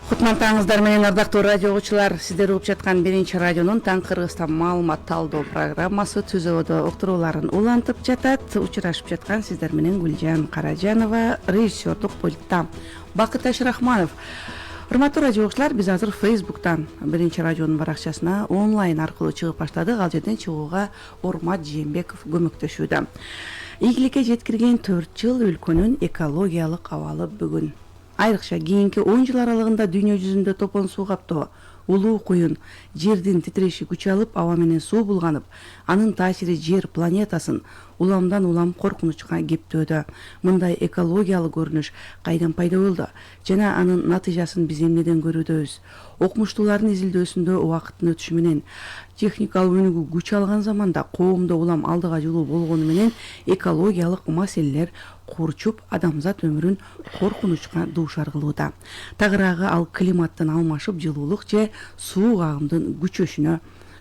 Кутмантаңыздар менен ардактуу радио угуучулар, сиздер угуп жаткан биринчи радионун Таң Кыргызстан маалымат талдоо программасы түзөөдө уктурууларын улантып жатат. Учурашып жаткан сиздер менен Гүлжан Каражанова, режиссердук пультта Бакыт Ашрахманов. Урматтуу радио угуучулар, биз азыр Facebook'тан биринчи радионун баракчасына онлайн аркылуу чыгып баштадык. Ал жерден чыгууга Урмат Жээнбеков көмөктөшүүдө. Ийгиликке жеткирген 4 жыл өлкөнүн экологиялык абалы бүгүн. Айрыкча кийинки 10 жыл аралыгында дүйнө жүзүндө топон суу каптоо, улуу куюн, жердин титиреши күч алып, аба менен суу булганып, анын таасири жер планетасын уламдан улам коркунучка кептөөдө. Мындай экологиялык көрүнүш кайдан пайда болду жана анын натыйжасын биз эмнеден көрүүдөбүз? Окумуштуулардын изилдөөсүндө убакыттын өтүшү менен техникалык өнүгүү күч алган заманда коомдо улам алдыга жылуу болгону менен экологиялык маселелер курчуп, адамзат өмүрүн коркунучка дуушар кылууда. Тагыраагы ал климаттын алмашып, жылуулук же суу агымдын күчөшүнө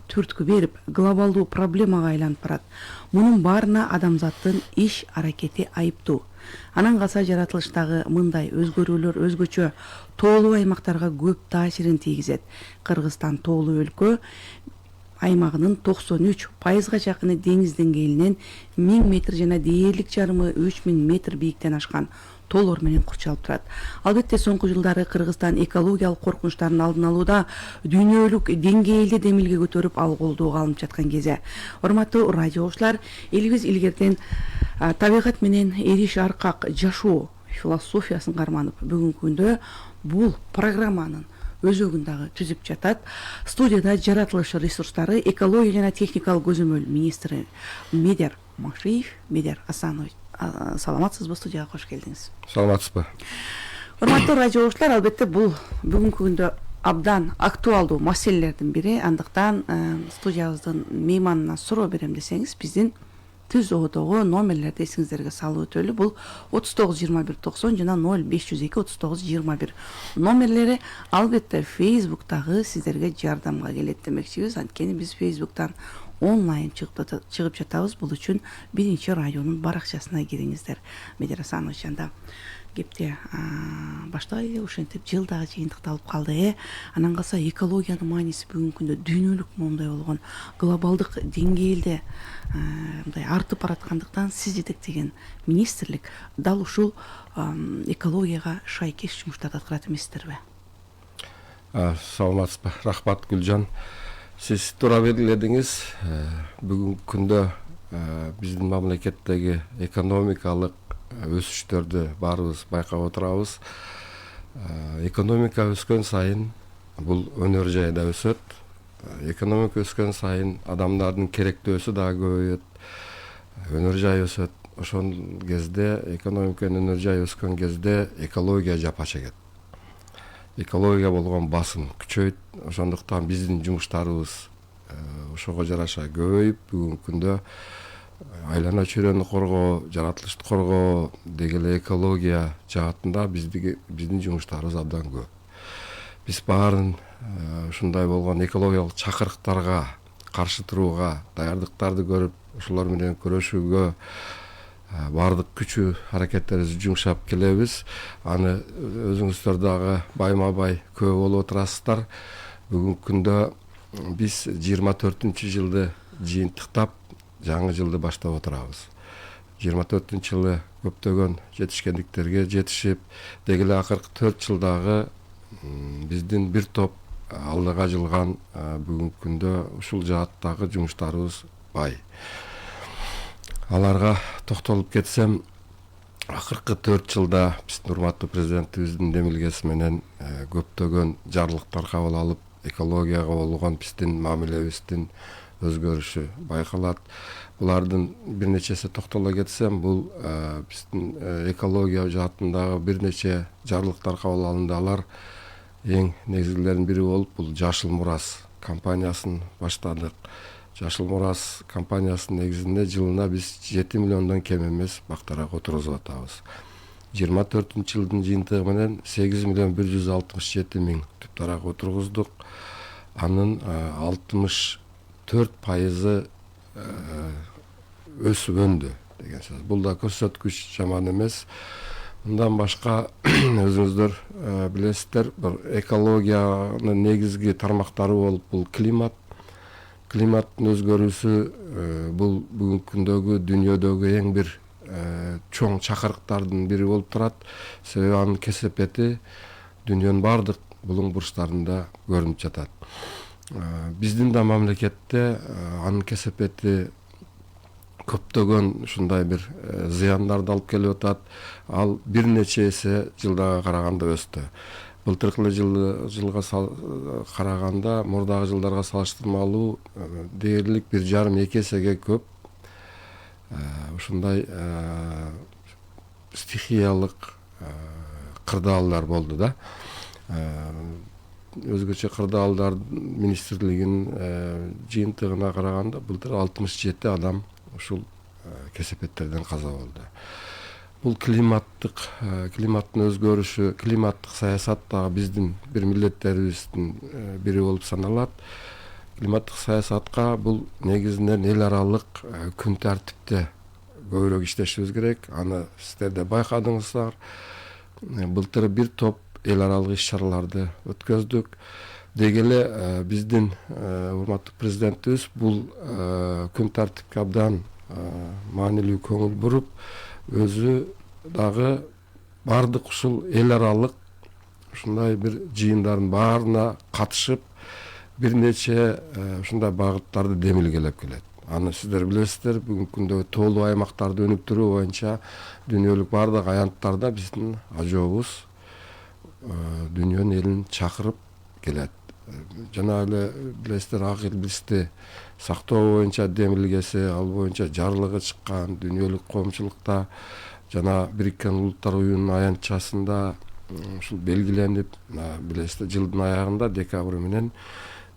түрткү берип, глобалдуу проблемага айланып барат. Мунун баарына адамзаттын иш аракети айыптуу. Анан калса жаратылыштагы мындай өзгөрүүлөр өзгөчө тоолуу аймактарга көп таасирин тийгизет. Кыргызстан тоолуу өлкө, аймагынын 93% жакыны деңиз деңгээлинен 1000 метр жана дээрлик жарымы 3000 метр бийиктен ашкан тоолор менен курчалып турат. Албетте соңку жылдары Кыргызстан экологиялык коркунучтардын алдын алууда дүйнөлүк деңгээлде демилге көтөрүп, ал колдоого алынып жаткан кезде. Урматтуу радио угуучулар, элибиз илгертен табигат менен эриш аркак жашоо философиясын карманып, бүгүнкү күндө бул программанын өзөгүн дагы түзүп жатат. Студияда жаратылыш ресурстары, экология жана техникалык көзөмөл министри Медер Машиев. Медер Асанович, саламатсызбы? Студияга кош келдиңиз. Саламатсызбы. Урматтуу радио угуучулар, албетте бул бүгүнкү күндө абдан актуалдуу маселелердин бири. Андыктан студиябыздын мейманына суроо берем десеңиз, биздин түзөөдөгү номерлерди эсиңиздерге салып өтөлү. Бул 392190 жана 0502 3921 номерлери. Албетте Facebook'тагы сиздерге жардамга келет демекчибиз. Анткени биз Facebook'тан онлайн чыгып жатабыз. Бул үчүн биринчи радионун баракчасына кириңиздер. Медер Асанович, анда кепти баштайлы, ошентип жыл дагы жыйынтыкталып калды. Анан калса экологиянын мааниси бүгүнкү күндө дүйнөлүк моундай болгон глобалдык деңгээлде мындай артып бараткандыктан сиз жетектеген министрлик дал ушул экологияга шайкеш жумуштарды аткарат эмессиздерби? Саламатсызбы. Рахмат, Гүлжан. Сиз туура белгиледиңиз. Бүгүнкү күндө биздин мамлекеттеги экономикалык өсүштөрдү баарыбыз байкап отурабыз. Экономика өскөн сайын бул өнөр жайда өсөт. Экономика өскөн сайын адамдардын керектөөсү дагы көбөйөт. Өнөр жай өсөт. Ошол кезде экономиканын өнөр жай өскөн кезде экология жапа чегет. Экология болгон басым күчөйт. Ошондуктан биздин жумуштарыбыз ошого жараша көбөйүп, бүгүнкү күндө айлана чөйрөнү коргоо, жаратылышты коргоо, деги эле экология жаатында биздин жумуштарыбыз абдан көп. Биз баарын ушундай болгон экологиялык чакырыктарга каршы турууга даярдыктарды көрүп, ошолор менен күрөшүүгө баардык күчү аракеттерибизди жумшап келебиз. Аны өзүңүздөр дагы байма-бай көп болуп отурасыздар. Бүгүнкү күндө биз 24-жылды жыйынтыктап, жаңы жылды баштап отурабыз. 24-жылы көптөгөн жетишкендиктерге жетишип, деги эле акыркы 4 жылдагы биздин бир топ алдыга жылган бүгүнкү күндө ушул жааттагы жумуштарыбыз бай. Аларга токтолуп кетсем, акыркы 4 жылда биздин урматтуу президентибиздин демилгеси менен көптөгөн жарлыктар кабыл алып, экологияга болгон биздин мамилебиздин өзгөрүшү байкалат. Булардын бир нечеси токтоло кетсем, бул биздин экология жаатындагы бир нече жарлыктар кабыл алынды. Алар эң негизгилеринин бири болуп, бул Жашыл Мурас компаниясын баштадык. Жашыл Мурас компаниясынын негизинде жылына биз 7 миллиондон кем эмес бактарак отургузуп атабыз. 24-жылдын жыйынтыгы менен 8 миллион 167 миң түптарак отургуздук. Анын 64% өсүп өндү деген сөз. Бул да көрсөткүч жаман эмес. Мындан башка өзүңүздөр билесиздер, бир экологиянын негизги тармактары болуп бул климаттын өзгөрүүсү бул бүгүнкү күндөгү дүйнөдөгү эң бир чоң чакырыктардын бири болуп турат. Себеби анын кесепети дүйнөнүн баардык булуң бурчтарында көрүнүп жатат. Биздин да мамлекетте анын кесепети көптөгөн ушундай бир зыяндарды алып келип атат. Ал бир нече эсе жылдага караганда өстү. Былтыркы эле жылга караганда мурдагы жылдарга салыштырмалуу дээрлик 1,5-2 эсеге көп ушундай стихиялык кырдаалдар болду да. Өзгөчө кырдаалдар министрлигинин жыйынтыгына караганда былтыр 67 адам ушул кесепеттерден каза болду. Бул климаттын өзгөрүшү, климаттык саясат дагы биздин бир милдеттерибиздин бири болуп саналат. Климаттык саясатка бул негизинен эл аралык күн тартипте көбүрөөк иштешибиз керек. Аны сиздер да байкадыңыздар. Былтыр бир топ эл аралык иш-чараларды өткөздүк. Деги эле биздин урматтуу президентибиз бул күн тартипке абдан маанилүү көңүл буруп, өзү дагы баардык ушул эл аралык ушундай бир жыйындардын баарына катышып, бир нече ушундай багыттарды демилгелеп келет. Аны сиздер билесиздер, бүгүнкү күндө тоолуу аймактарды өнүктүрүү боюнча дүйнөлүк баардык аянттарда биздин ажообуз дүйнөнүн элин чакырып келет. Жана эле билесиздер, ак илбирсти сактоо боюнча демилгеси, ал боюнча жарлыгы чыккан дүйнөлүк коомчулукта жана Бириккен Улуттар Уюмунун аянтчасында ушул белгиленип, билесиздер, жылдын аягында декабрь менен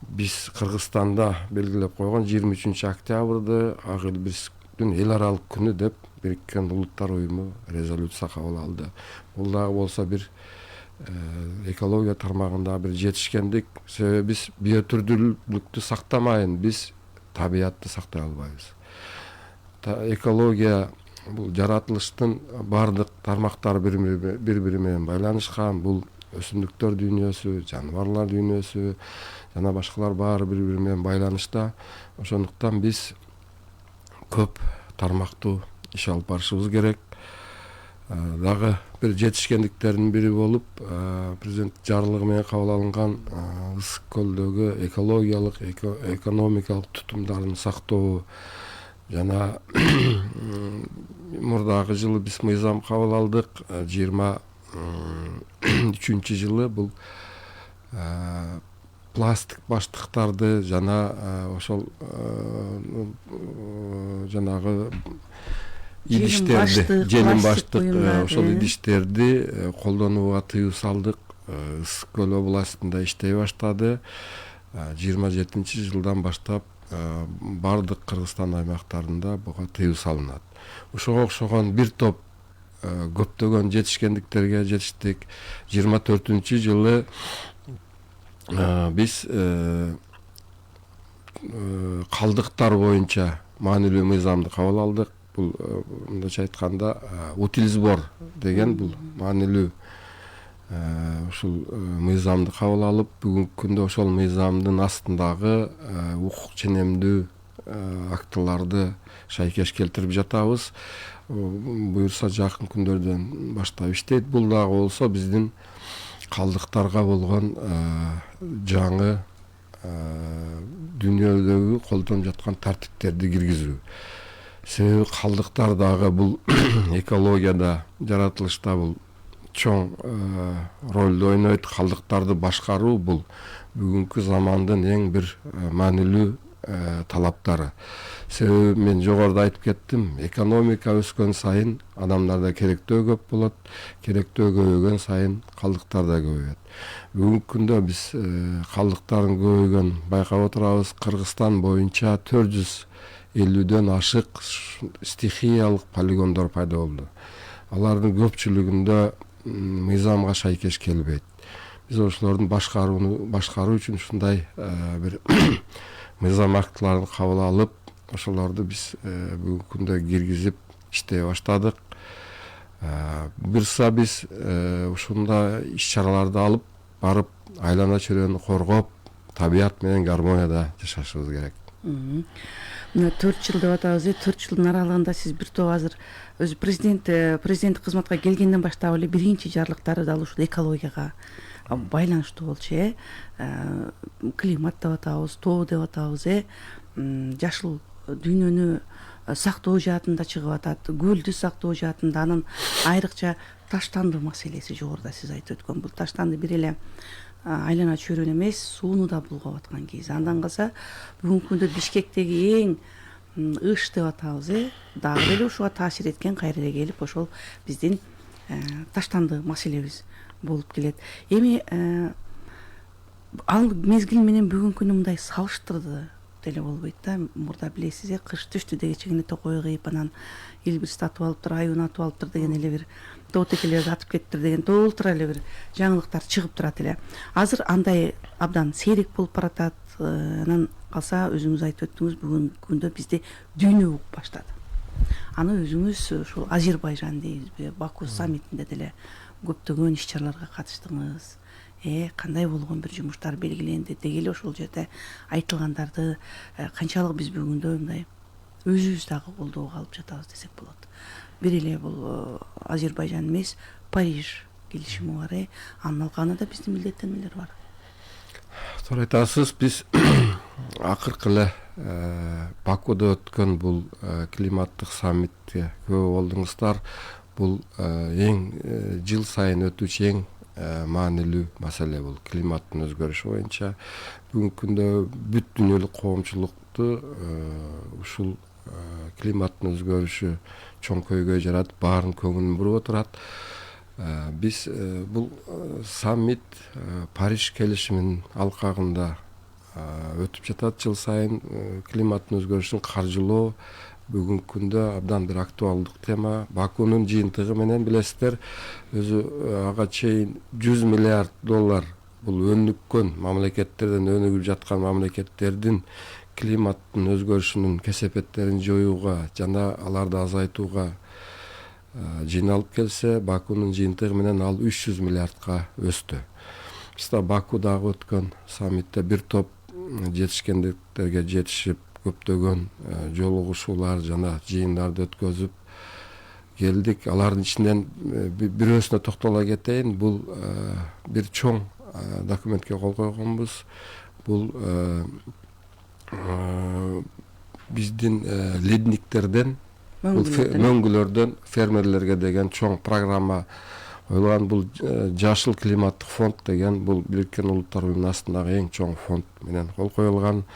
биз Кыргызстанда белгилеп койгон 23 октябрды ак илбирстин эл аралык күнү деп Бириккен Улуттар Уюму резолюция кабыл алды. Бул дагы болсо бир экология тармагында бир жетишкендик. Себеби биз биотүрдүүлүктү сактамайын, биз табиятты сактай албайбыз. Экология бул жаратылыштын баардык тармактары бири-бири менен байланышкан. Бул өсүмдүктөр дүйнөсү, жаныбарлар дүйнөсү жана башкалар баары бири-бири менен байланышта. Ошондуктан биз көп тармактуу иш алып барышыбыз керек. Дагы бир жетишкендиктердин бири болуп, президент жарлыгы менен кабыл алынган Ысык көлдөгү экологиялык, экономикалык тутумдарын сактоо жана мурдагы жылы биз мыйзам кабыл алдык. 23 жылы бул пластик баштыктарды жана ошол жанагы идиштерди, желим баштык ошол идиштерди колдонууга тыюу салдык. Ысык көл областында иштей баштады. 27 жылдан баштап баардык Кыргызстан аймактарында буга тыюу салынат. Ошого окшогон бир топ көптөгөн жетишкендиктерге жетиштик. 24 жылы биз калдыктар боюнча маанилүү мыйзамды кабыл алдык. Бул мындайча айтканда утилсбор деген бул маанилүү ушул мыйзамды кабыл алып, бүгүнкү күндө ошол мыйзамдын астындагы укук ченемдүү актыларды шайкеш келтирип жатабыз. Буюрса жакын күндөрдөн баштап иштейт. Бул дагы болсо биздин калдыктарга болгон жаңы дүйнөдөгү колдонуп жаткан тартиптерди киргизүү. Себеби калдыктар дагы бул экологияда, жаратылышта бул чоң ролду ойнойт. Калдыктарды башкаруу бул бүгүнкү замандын эң бир маанилүү талаптары. Себеби мен жогоруда айтып кеттим, экономика өскөн сайын адамдарда керектөө көп болот, керектөө көбөйгөн сайын калдыктар да көбөйөт. Бүгүнкү күндө биз калдыктардын көбөйгөнүн байкап отурабыз. Кыргызстан боюнча 450дөн ашык стихиялык полигондор пайда болду. Алардын көпчүлүгүндө мыйзамга шайкеш келбейт. Биз ошолордун башкаруу үчүн ушундай бир мыйзам актыларын кабыл алып, ошолорду биз бүгүнкү күндө киргизип иштей баштадык. Бирса биз ушундай иш-чараларды алып барып айлана чөйрөнү коргоп, табият менен гармонияда жашашыбыз керек. Мына 4 жыл деп атабыз. 4 жылдын аралыгында сиз бир топ азыр өзү президенттик кызматка келгенден баштап эле биринчи жарлыктары дал ушул экологияга байланыштуу болчу. Климат деп атабыз, тоо деп атабыз. Жашыл дүйнөнү сактоо жаатында чыгып атат, көлдү сактоо жаатында, анан айрыкча таштанды маселеси жогоруда сиз айтып өткөн. Бул таштанды бир эле айлана чөйрөнү эмес, сууну да булгап аткан кези. Андан калса бүгүнкү күндө Бишкектеги эң ыш деп атабыз, дагы деле ушуга таасир эткен кайра эле келип ошол биздин таштанды маселебиз болуп келет. Эми ал мезгил менен бүгүнкүнү мындай салыштырды деле болбойт да. Мурда билесиз, кыш түштү деге чегине токой кыйып, анан илбирс татып алыптыр, аюун атып алыптыр деген эле бир тоотекелер атып кетиптир деген толтура эле бир жаңылыктар чыгып турат эле. Азыр андай абдан сейрек болуп баратат. Анан калса өзүңүз айтып өттүңүз, бүгүнкү күндө бизди дүйнө угуп баштады. Аны өзүңүз ушул Азербайжан дейбизби, Баку саммитинде деле көптөгөн иш-чараларга катыштыңыз. Кандай болгон бир жумуштар белгиленди, деги эле ошол жерде айтылгандарды канчалык биз бүгүндө мындай өзүбүз дагы колдоого алып жатабыз десек болот. Бир эле бул Азербайжан эмес, Париж келишими бар. Анын алкагында да биздин милдеттенмелер бар. Туура айтасыз, биз акыркы эле Бакуда өткөн бул климаттык саммитке күбө болдуңуздар. Бул эң жыл сайын өтүүчү эң маанилүү маселе бул климаттын өзгөрүшү боюнча. Бүгүнкү күндө бүт дүйнөлүк коомчулукту ушул климаттын өзгөрүшү чоң көйгөй жаратып, баарын көңүлүн буруп отурат. Биз бул саммит Париж келишиминин алкагында өтүп жатат. Жыл сайын климаттын өзгөрүшүн каржылоо бүгүнкү күндө абдан бир актуалдык тема. Бакунун жыйынтыгы менен билесиздер, өзү ага чейин $100 миллиард бул өнүккөн мамлекеттерден, өнүгүп жаткан мамлекеттердин климаттын өзгөрүшүнүн кесепеттерин жоюуга жана аларды азайтууга жыйналып келсе, Бакунун жыйынтыгы менен ал $300 миллиардка өстү. Биз да Бакудагы өткөн саммитте бир топ жетишкендиктерге жетишип, көптөгөн жолугушуулар жана жыйындарды өткөзүп келдик. Алардын ичинен бирөөсүнө токтоло кетейин. Бул бир чоң документке кол койгонбуз. Бул биздин ледниктерден, мөңгүлөрдөн фермерлерге деген чоң программа коюлган. Бул жашыл климаттык фонд деген, бул Бириккен Улуттар Уюмунун астындагы эң чоң фонд менен кол коюлган.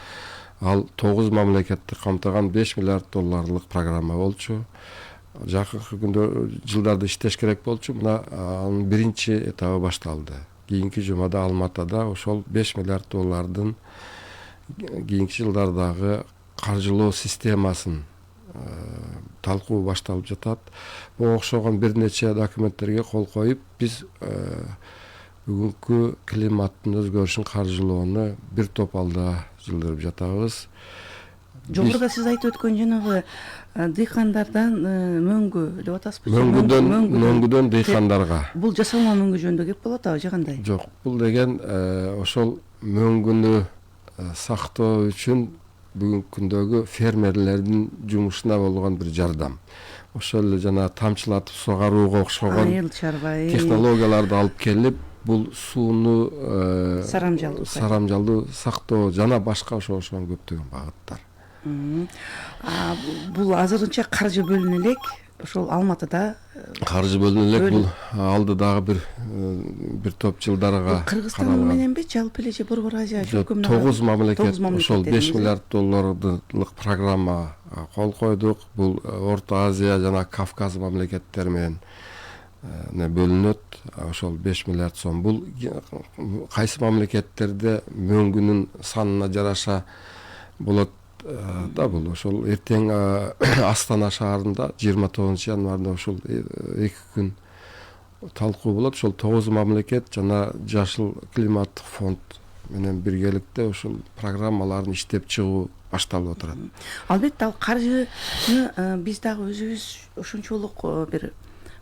Ал 9 мамлекетти камтыган $5 миллиард программа болчу. Жакынкы күндө жылдарда иштеш керек болчу. Мына анын биринчи этабы башталды. Кийинки жумада Алматада ошол $5 миллиард кийинки жылдардагы каржылоо системасын талкуу башталып жатат. Буга окшогон бир нече документтерге кол коюп, биз бүгүнкү климаттын өзгөрүшүн каржылоону бир топ алда жылдырып жатабыз. Жогоруда сиз айтып өткөн жанагы дыйкандардан мөңгү деп атасызбы? Мөңгүдөн дыйкандарга. Бул жасалма мөңгү жөнүндө кеп болот абы же кандай? Жок, бул деген ошол мөңгүнү сактоо үчүн бүгүнкү күндөгү фермерлердин жумушуна болгон бир жардам. Ошол эле жана тамчылатып сугарууга окшогон технологияларды алып келип, бул сууну сарамжалдуу сактоо жана башка ошол көптөгөн багыттар. Бул азырынча каржы бөлүнө элек, ошол Алматыда каржы бөлүнө элек. Бул алды дагы бир топ жылдарга Кыргызстан мененби, жалпы эле же Борбор Азия чөлкөмүнө 9 мамлекет ошол $5 миллиард программа кол койдук. Бул Орто Азия жана Кавказ мамлекеттери менен бөлүнөт. Ошол $5 миллиард сом. Бул кайсы мамлекеттерде мөңгүнүн санына жараша болот да. Бул ошол эртең Астана шаарында 29 январда ошол 2 күн талкуу болот. Ошол 9 мамлекет жана жашыл климаттык фонд менен биргеликте ошол программаларын иштеп чыгуу башталып отурат. Албетте ал каржыны биз дагы өзүбүз ошончолук бир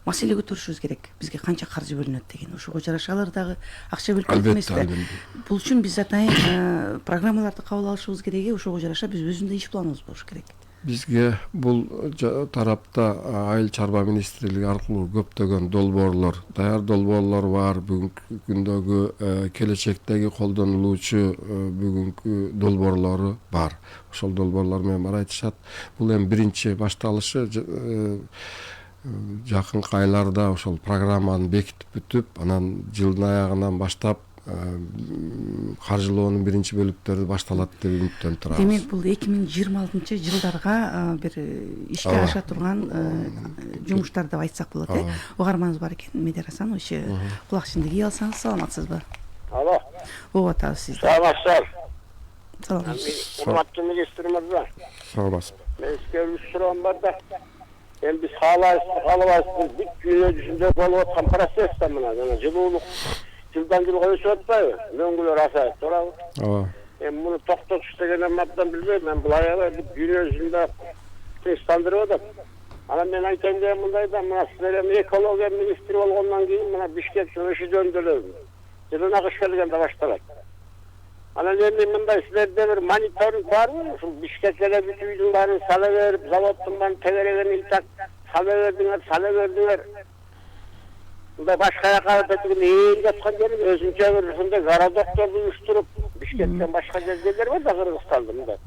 маселе көтөрүшүбүз керек. Бизге канча каржы бөлүнөт деген. Ошого жараша алар дагы акча бөлүп Албетте, кетместе. Бул үчүн биз атайын программаларды кабыл алышыбыз керек. Ошого жараша биз өзүндөй иш планыбыз болуш керек. Бизге бул тарапта Айыл чарба министрлиги аркылуу көптөгөн долбоорлор, даяр долбоорлор бар. Бүгүнкү күндөгү келечектеги колдонулуучу бүгүнкү долбоорлору бар. Ошол долбоорлор менен барайтышат. Бул эми биринчи башталышы жакынкы айларда ошол программаны бекитип бүтүп, анан жылдын аягынан баштап каржылоонун биринчи бөлүктөрү башталат деп үмүттөнүп турабыз. Демек бул 2026 жылдарга бир ишке аша турган жумуштар деп айтсак болот, угарманыбыз бар экен. Медер Асан, ошо кулак ичинде кийип алсаңыз, саламатсызбы? Алло. Угуп атабыз сизди. Саламатсыздар. Саламатсыз. Урматтуу министр мырза. Саламатсыз. Мен сизге үч суроом бар да. Эми биз каалабайбыз, бүт дүйнө жүзүндө болуп аткан процесс да мына жылуулук жылдан жылга өсүп атпайбы? Мөңгүлөр азайып турабы? Ооба. Эми муну токтотуш дегенен абдан билбейм. Мен бул аябай дүйнө жүзүндө тынчтандырып атат. Анан мен айтайын деген мындай да, мына силер эми экология министри болгондон кийин мына Бишкек ОШДөн деле жылына кыш келгенде башталат. Анан эми мындай силерде бир мониторинг барбы? Ушул Бишкекке бүт үйдүн баарын сала берип, заводдун баарын тегереген илтак сала бердиңер. Мындай башка жака бетигин ээл жаткан жери өзүнчө бир ушундай городокторду уюштуруп, Бишкектен башка жерлер бар да Кыргызстанда мындай.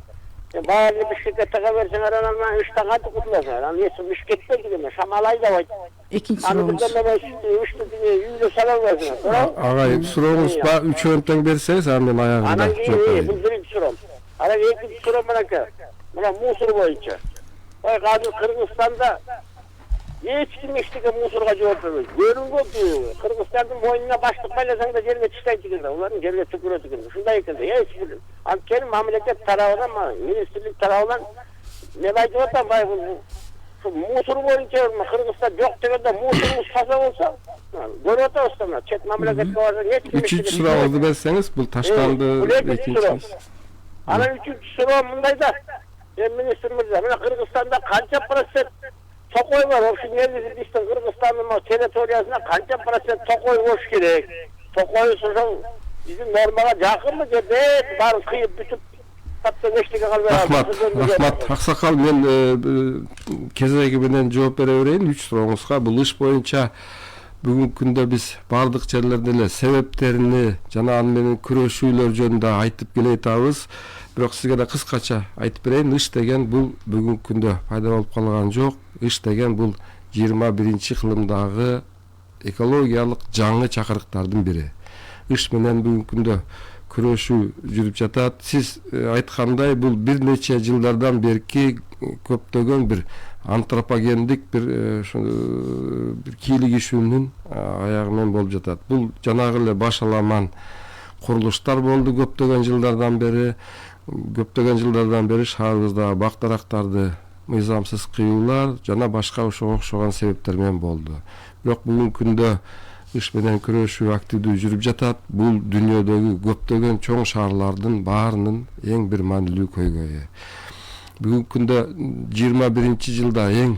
Баарын Бишкекке теге берсеңер, анан үчтөн кантип кутуласыңар? Анан эси Бишкекте деген шамал айдабайт. Экинчи суроомуз. Үйдө сала берсиңер. Агай, сурооңуз бар, үчөөнү тең берсеңиз, анан мен аягында Анан жооп кийин берейин. бул биринчи суроом. Анан экинчи суроом мененки, мына мусор боюнча. Азыр Кыргызстанда эч ким эчтеке мусорго жооп бербейт. Көрүнгөнбү? Кыргызстандын мойнуна баштык байласаң да жерге түшпөйт экен да, улардын жерге түкүрөт экен. Ушундай экен да. Эч бир анткени мамлекет тарабынан, министрлик тарабынан мен айтып атам, баягы мусор боюнча Кыргызстан жок дегенде мусорубуз таза болсо, көрүп атабыз да, чет мамлекетке барсаң эч ким. Үчүнчү сурооңузду берсеңиз, бул таштанды экинчи. Анан үчүнчү суроом мындай да, министр мырза, мына Кыргызстанда канча процент токой бар? Ошо негизи биздин Кыргызстандын территориясына канча процент токой болуш керек? Токой ошол биздин нормага жакынбы жерде баарын кыйып бүтүп таптан эчтеке калбай. Рахмат. Аксакал, мен кезеги менен жооп бере берейин үч сурооңузга. Бул иш боюнча бүгүнкү күндө биз бардык жерлерде эле себептерини жана аны менен күрөшүүлөр жөнүндө айтып келе атабыз. Бирок сизге да кыскача айтып берейин. Иш деген бул бүгүнкү күндө пайда болуп калган жок. Иш деген бул 21 кылымдагы экологиялык жаңы чакырыктардын бири. Иш менен бүгүнкү күндө күрөшүү жүрүп жатат. Сиз айткандай, бул бир нече жылдардан берки көптөгөн бир антропогендик бир кийлигишүүнүн аягы менен болуп жатат. Бул жанагы эле башаламан курулуштар болду көптөгөн жылдардан бери шаарыбыздагы бак-дарактарды мыйзамсыз кыюулар жана башка ошого окшогон себептер менен болду. Бирок бүгүнкү күндө иш менен күрөшүү активдүү жүрүп жатат. Бул дүйнөдөгү көптөгөн чоң шаарлардын баарынын эң бир маанилүү көйгөйү. Бүгүнкү күндө 21 жылда эң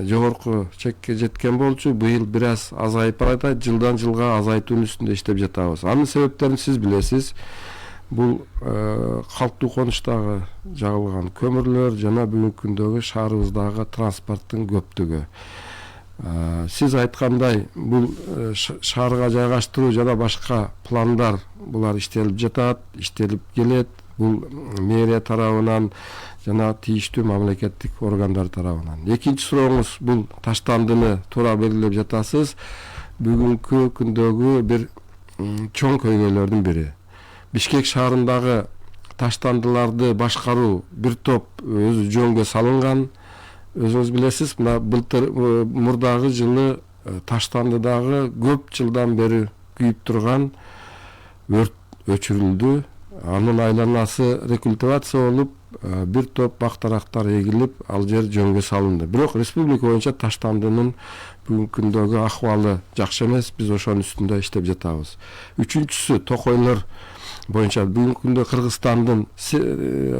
жогорку чекке жеткен болчу. Быйыл бир аз азайып баратат. Жылдан жылга азайтуунун үстүндө иштеп жатабыз. Анын себептерин сиз билесиз. Бул калктуу конуштагы жагылган көмүрлөр жана бүгүнкү күндөгү шаарыбыздагы транспорттун көптүгү. Сиз айткандай, бул шаарга жайгаштыруу жана башка пландар булар иштелип жатат, иштелип келет. Бул мэрия тарабынан жана тийиштүү мамлекеттик органдар тарабынан. Экинчи сурооңуз, бул таштандыны туура белгилеп жатасыз. Бүгүнкү күндөгү бир чоң көйгөйлөрдүн бири. Бишкек шаарындагы таштандыларды башкаруу бир топ өзү жөнгө салынган. Өзүңүз билесиз, мына былтыр мурдагы жылы таштандыдагы көп жылдан бери күйүп турган өрт өчүрүлдү. Анын айланасы рекультивация болуп, бир топ бак-дарактар эгилип, ал жер жөнгө салынды. Бирок республика боюнча таштандынын бүгүнкү күндөгү акыбалы жакшы эмес. Биз ошонун үстүндө иштеп жатабыз. Үчүнчүсү, токойлор боюнча бүгүнкү күндө Кыргызстандын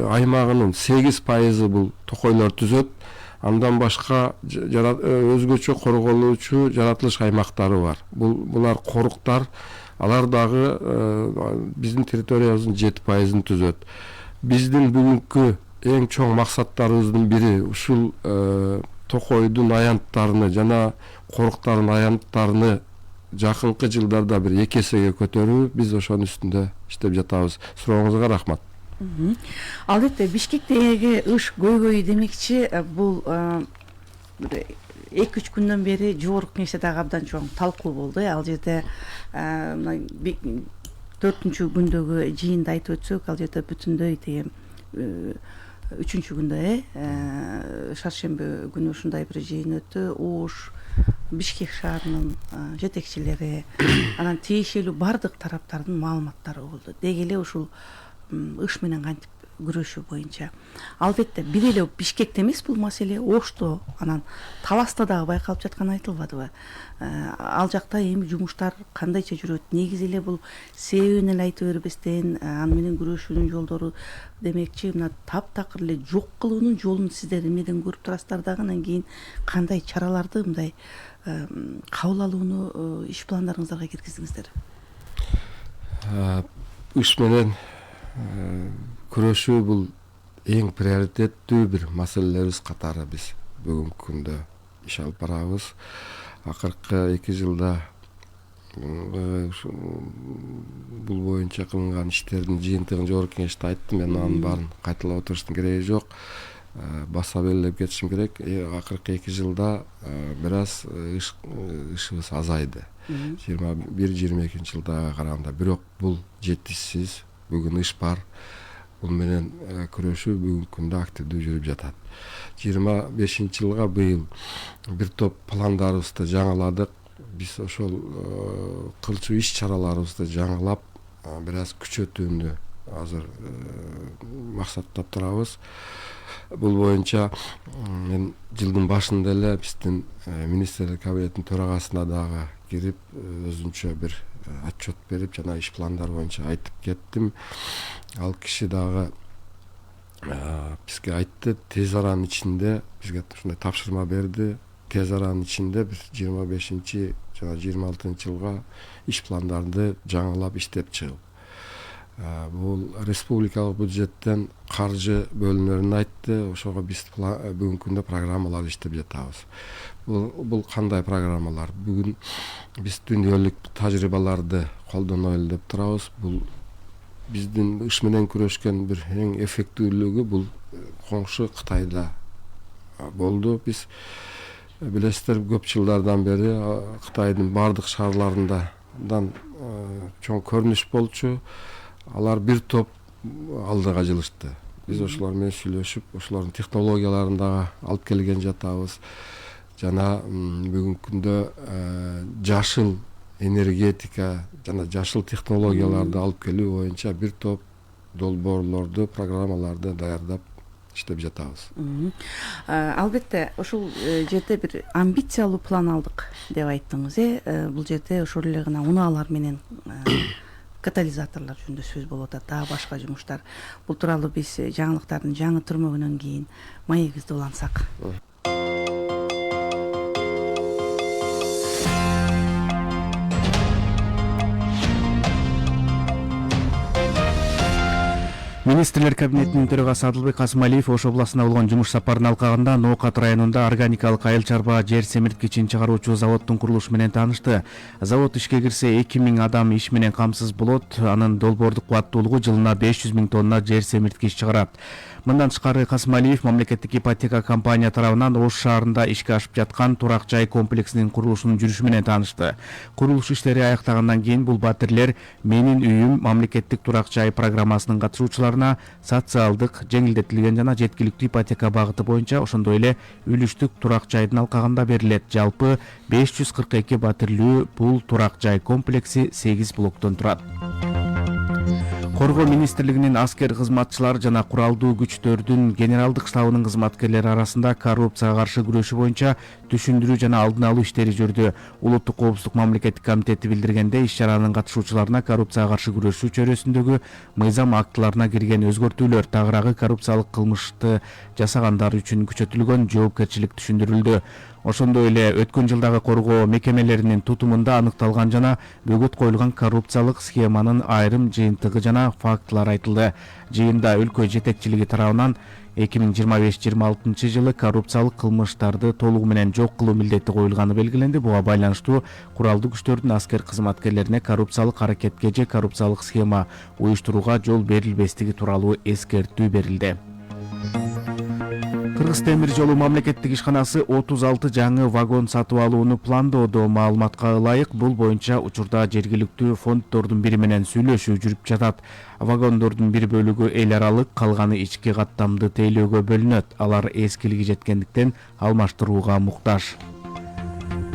аймагынын 8% бул токойлор түзөт. Андан башка өзгөчө корголуучу жаратылыш аймактары бар. Булар коруктар, алар дагы биздин территориябыздын 7%-ын түзөт. Биздин бүгүнкү эң чоң максаттарыбыздын бири ушул токойдун аянттарыны жана коруктардын аянттарыны жакынкы жылдарда бир 2 эсеге көтөрүү. Биз ошонун үстүндө иштеп жатабыз. Сурооңузга рахмат. Албетте Бишкектеги ыш көйгөй демекчи, бул 2-3 күндөн бери жогорку кеңеште дагы абдан чоң талкуу болду. Ал жерде 4-күндөгү жыйында айтып өтсөк, ал жерде бүтүндөй тиги 3-күндө шаршемби күнү ушундай бир жыйын өттү. Ош, Бишкек шаарынын жетекчилери, анан тиешелүү бардык тараптардын маалыматтары болду. Деги эле ушул ыш менен кантип күрөшүү боюнча. Албетте бир эле Бишкекте эмес бул маселе, Ошто, анан Таласта дагы байкалып жатканы айтылбадыбы? Ал жакта эми жумуштар кандайча жүрөт? Негизи эле бул себебин эле айтып бербестен, аны менен күрөшүүнүн жолдору демекчи, мына таптакыр эле жок кылуунун жолун сиздер эмнеден көрүп турасыздар дагы, анан кийин кандай чараларды мындай кабыл алууну иш пландарыңыздарга киргиздиңиздер? Ыш менен күрөшүү бул эң приоритеттүү бир маселелерибиз катары биз бүгүнкү күндө иш алып барабыз. Акыркы 2 жылда бул боюнча кылынган иштердин жыйынтыгын жогорку кеңеште айттым. Мен анын баарын кайталап отыруштун кереги жок. Баса белгилеп кетишим керек. Акыркы 2 жылда бир аз ышыбыз азайды. 21-22 жылдага караганда. Бирок бул жетишсиз. Бүгүн иш бар. Бул менен күрөшүү бүгүнкү күндө активдүү жүрүп жатат. 25 жылга быйыл бир топ пландарыбызды жаңыладык. Биз ошол кылчу иш чараларыбызды жаңылап, бир аз күчөтүүнү азыр максаттап турабыз. Бул боюнча мен жылдын башында эле биздин министрлер кабинетинин төрагасына дагы кирип, өзүнчө бир отчет берип, жана иш пландар боюнча айтып кеттим. Ал киши дагы бизге айтты, тез аранын ичинде бизге ушундай тапшырма берди. Тез аранын ичинде бир 25 жана 26 жылга иш пландарды жаңылап иштеп чыгып. Бул республикалык бюджеттен каржы бөлүнөрүн айтты. Ошого биз бүгүнкү күндө программалар иштеп жатабыз. Бул кандай программалар? Бүгүн биз дүйнөлүк тажрыйбаларды колдоно эле деп турабыз. Бул биздин ыш менен күрөшкөн бир эң эффектүүлүгү бул коңшу Кытайда болду. Биз билесиздер, көп жылдардан бери Кытайдын бардык шаарларынан чоң көрүнүш болчу. Алар бир топ алдыга жылышты. Биз ошолор менен сүйлөшүп, ошолордун технологияларын дагы алып келген жатабыз. Жана бүгүнкү күндө жашыл энергетика жана жашыл технологияларды алып келүү боюнча бир топ долбоорлорду, программаларды даярдап иштеп жатабыз. Албетте ушул жерде бир амбициялуу план алдык деп айттыңыз. Бул жерде ошол эле гана унаалар менен катализаторлор жөнүндө сөз болуп атат, дагы башка жумуштар. Бул тууралуу биз жаңылыктардын жаңы түрмөгүнөн кийин маегибизди улантсак. Министрлер кабинетинин төрагасы Адылбек Касымалиев Ош областына болгон жумуш сапарынын алкагында Ноокат районунда органикалык айыл чарба жер семирткичин чыгаруучу заводдун курулушу менен таанышты. Завод ишке кирсе 2000 адам иш менен камсыз болот. Анын долбоордук кубаттуулугу жылына 500 000 тонна жер семирткич чыгарат. Мындан тышкары Касымалиев мамлекеттик ипотека компания тарабынан Ош шаарында ишке ашып жаткан турак жай комплексинин курулушунун жүрүшү менен таанышты. Курулуш иштери аяктагандан кийин бул батирлер "Менин үйүм" мамлекеттик турак жай программасынын катышуучуларына социалдык, жеңилдетилген жана жеткиликтүү ипотека багыты боюнча, ошондой эле үлүштүк турак жайдын алкагында берилет. Жалпы 542 батирлүү бул турак жай комплекси 8 блоктон турат. Коргоо министрлигинин аскер кызматчылары жана куралдуу күчтөрдүн генералдык штабынын кызматкерлери арасында коррупцияга каршы күрөшүү боюнча түшүндүрүү жана алдын алуу иштери жүрдү. Улуттук коопсуздук мамлекеттик комитети билдиргенде, иш-чаранын катышуучуларына коррупцияга каршы күрөшүү чөйрөсүндөгү мыйзам актыларына кирген өзгөртүүлөр тагыраагы коррупциялык кылмышты жасагандар үчүн күчөтүлгөн жоопкерчилик түшүндүрүлдү. Ошондой эле өткөн жылдагы коргоо мекемелеринин тутумунда аныкталган жана бөгөт коюлган коррупциялык схеманын айрым жыйынтыгы жана фактылар айтылды. Жыйында өлкө жетекчилиги тарабынан 2025-26 жылы коррупциялык кылмыштарды толугу менен жок кылуу милдети коюлганы белгиленди. Буга байланыштуу куралдуу күчтөрдүн аскер кызматкерлерине коррупциялык аракетке же коррупциялык схема уюштурууга жол берилбестиги тууралуу эскертүү берилди. Кыргыз темир жолу мамлекеттик ишканасы 36 жаңы вагон сатып алууну пландоодо. Маалыматка ылайык, бул боюнча учурда жергиликтүү фонддордун бири менен сүйлөшүү жүрүп жатат. Вагондордун бир бөлүгү эл аралык, калганы ички каттамды тейлөөгө бөлүнөт. Алар эскилиги жеткендиктен алмаштырууга муктаж.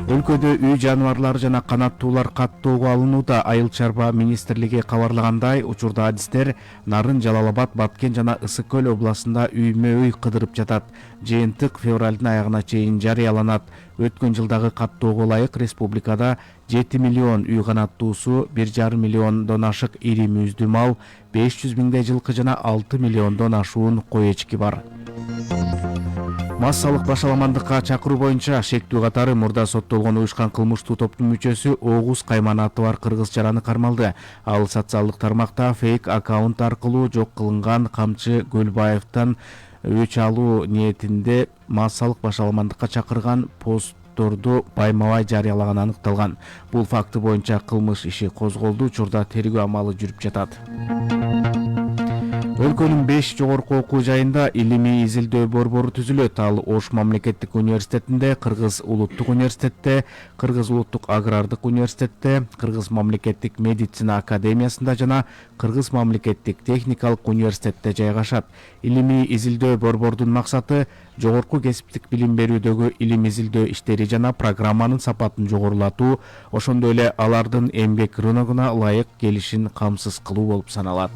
Өлкөдө үй жаныбарлары жана канаттуулар каттоого алынууда. Айыл чарба министрлиги кабарлагандай, учурда адистер Нарын, Жалал-Абад, Баткен жана Ысык көл областында үймө-үй кыдырып жатат. Жыйынтык февралдын аягына чейин жарыяланат. Өткөн жылдагы каттоого ылайык республикада 7 миллион үй канаттуусу, 1,5 миллиондон ашык ири мүйүздүү мал, 500 миңдей жылкы жана 6 миллиондон ашуун кой эчки бар. Массалык башаламандыкка чакыруу боюнча шектүү катары мурда соттолгон уюшкан кылмыштуу топтун мүчөсү Огуз Кайман аты бар кыргызчараны кармалды. Ал социалдык тармакта фейк аккаунт аркылуу жок кылынган Камчы Гөлбаевден өч алуу ниетинде массалык башаламандыкка чакырган постторду байма-бай жарыялаганы аныкталган. Бул факты боюнча кылмыш иши козголду. Учурда тергөө амалы жүрүп жатат. Өлкөнүн 5 жогорку окуу жайында илимий изилдөө борбору түзүлөт. Ал Ош мамлекеттик университетинде, Кыргыз улуттук университетте, Кыргыз улуттук агрардык университетте, Кыргыз мамлекеттик медицина академиясында жана Кыргыз мамлекеттик техникалык университетте жайгашат. Илимий изилдөө борбордун максаты жогорку кесиптик билим берүүдөгү илим изилдөө иштери жана программанын сапатын жогорулатуу, ошондой эле алардын эмгек рыногуна ылайык келишин камсыз кылуу болуп саналат.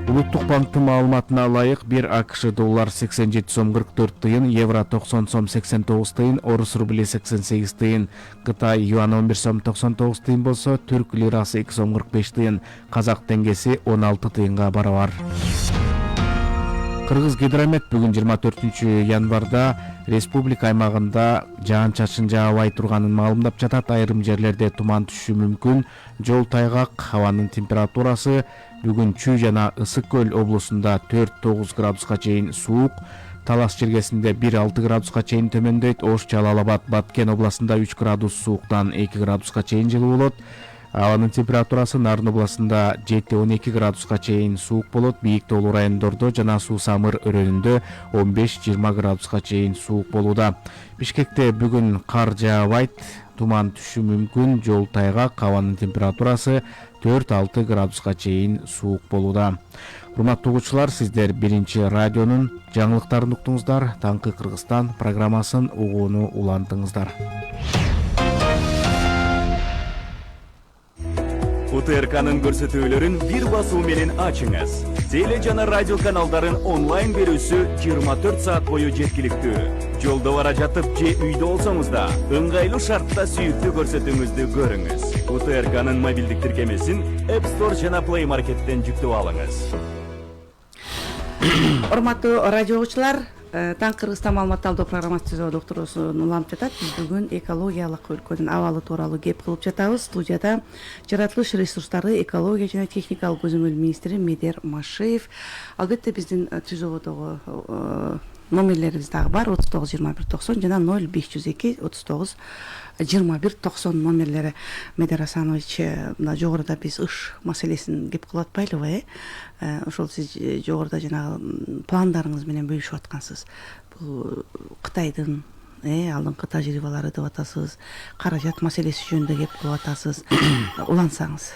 Улуттук банктын маалыматына ылайык, 1 АКШ доллар 87 сом 44 тыйын, евро 90 сом 89 тыйын, орус рубли 88 тыйын, Кытай юан 11 сом 99 тыйын болсо, түрк лирасы 2 сом 45 тыйын, казак теңгеси 16 тыйынга барабар. Кыргыз гидромет бүгүн 24 январда республика аймагында жаан-чачын жаабай турганын маалымдап жатат. Айрым жерлерде туман түшүшү мүмкүн. Жол тайгак, абанын температурасы бүгүн Чүй жана Ысык көл облусунда 4-9 градуска чейин суук, Талас жергесинде 1-6 градуска чейин төмөндөйт. Ош, Жалал-Абад, Баткен областында 3 градус сууктан 2 градуска чейин жылуу болот. Абанын температурасы Нарын областында 7-12 градуска чейин суук болот. Бийик тоолуу райондордо жана Суу Самыр өрөөнүндө 15-20 градуска чейин суук болууда. Бишкекте бүгүн кар жаабайт, туман түшүшү мүмкүн, жол тайгак, абанын температурасы 4-6 градуска чейин суук болууда. Урматтуу угуучулар, сиздер биринчи радионун жаңылыктарын уктуңуздар. Таңкы Кыргызстан программасын угууну улантыңыздар. УТРКнын көрсөтүүлөрүн бир басуу менен ачыңыз. Теле жана радио каналдарын онлайн берүүсү 24 саат бою жеткиликтүү. Жолдо бара жатып же үйдө болсоңуз да, ыңгайлуу шартта сүйүктүү көрсөтүүңүздү көрүңүз. УТРКнын мобилдик тиркемесин App Store жана Play Market'тен жүктөп алыңыз. Урматтуу радио угуучулар, Таң Кыргызстан маалымат талдоо программасы түзүү докторусун улантып жатат. Биз бүгүн экологиялык өлкөнүн абалы тууралуу кеп кылып жатабыз. Студияда жаратылыш ресурстары, экология жана техникалык көзөмөл министри Медер Машиев. Албетте биздин түзүүдөгү номерлерибиз дагы бар: 39 21 90 жана 0502 39 21 90 номерлери. Медер Асанович, мына жогоруда биз ыш маселесин кеп кылып атпайлыбы? Ошол сиз жогоруда жана пландарыңыз менен бөлүшүп аткансыз. Бул Кытайдын алдыңкы тажрыйбалары деп атасыз, каражат маселеси жөнүндө кеп кылып атасыз. Улансаңыз.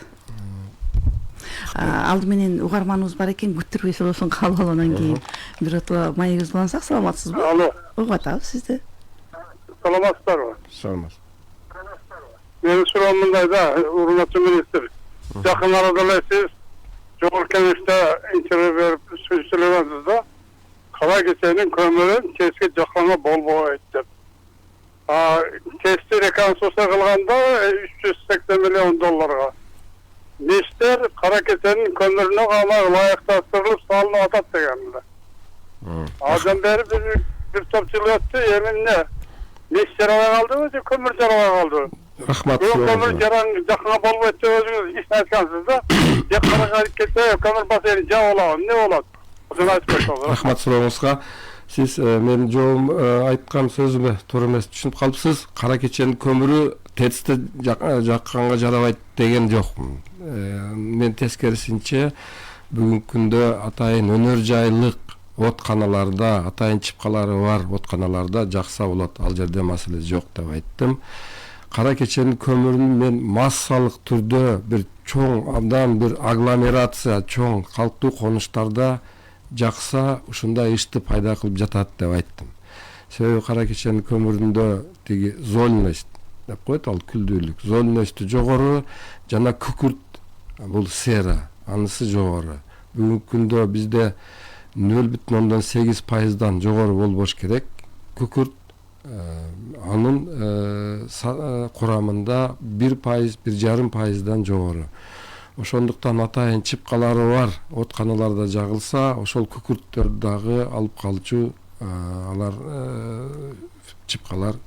Алды менен угарманыбыз бар экен, күттүрбөй соосун кабыл алып анан кийин бир ото маегибизди улансак, саламатсызбы? Алло. Угуп атабыз сизди. Саламатсыздарбы? Саламат. Менин суроом мындай да, урматтуу министр. Жакын арада эле сиз жогорку кеңеште интервью берип сүйлөшөсүз да, кала кеченин көмүрүн кечке жакланма болбойт деп. Testi rekonstruksiya kılganda $380 milyon. Müşter Karakese'nin kömürünü ama layıklaştırılıp salınıp atat degenler. Azdan beri bir topçuluğu öttü, yeminle. Müşter alağa kaldı mı, kömür alağa kaldı. Rahmat. Kömür jaran jakına bol öttü özünüz iş aytkansız da. Ya Karakese kömür basayını ja olağın, ne olağın? Osunu aytmak olur. Rahmat so'roğunuzga. Siz men жоом айткан сөзүмө туура эмес түшүнүп калыпсыз. Кара кеченин көмүрү тетисте жакканга жарабайт деген жокмун. Мен тескерисинче бүгүнкү күндө атайын өнөр жайлык отканаларда, атайын чыпкалары бар отканаларда жакса болот. Ал жерде маселе жок деп айттым. Кара кеченин көмүрүн мен массалык түрдө бир чоң абдан бир агломерация, чоң калктуу конуштарда жакса ушундай ишти пайда кылып жатат деп айттым. Себеби кара кеченин көмүрүндө тиги зольность деп коет, ал күлдүүлүк. Зольносту жогору жана күкүрт, бул сера, анысы жогору. Бүгүнкү күндө бизде 0,8%дан жогору болбош керек. Күкүрт анын курамында 1%, 1,5%дан жогору. Ошондуктан атайын чыпкалары бар отканаларда жагылса, ошол күкүрттөрдү дагы алып калчу алар чыпкалар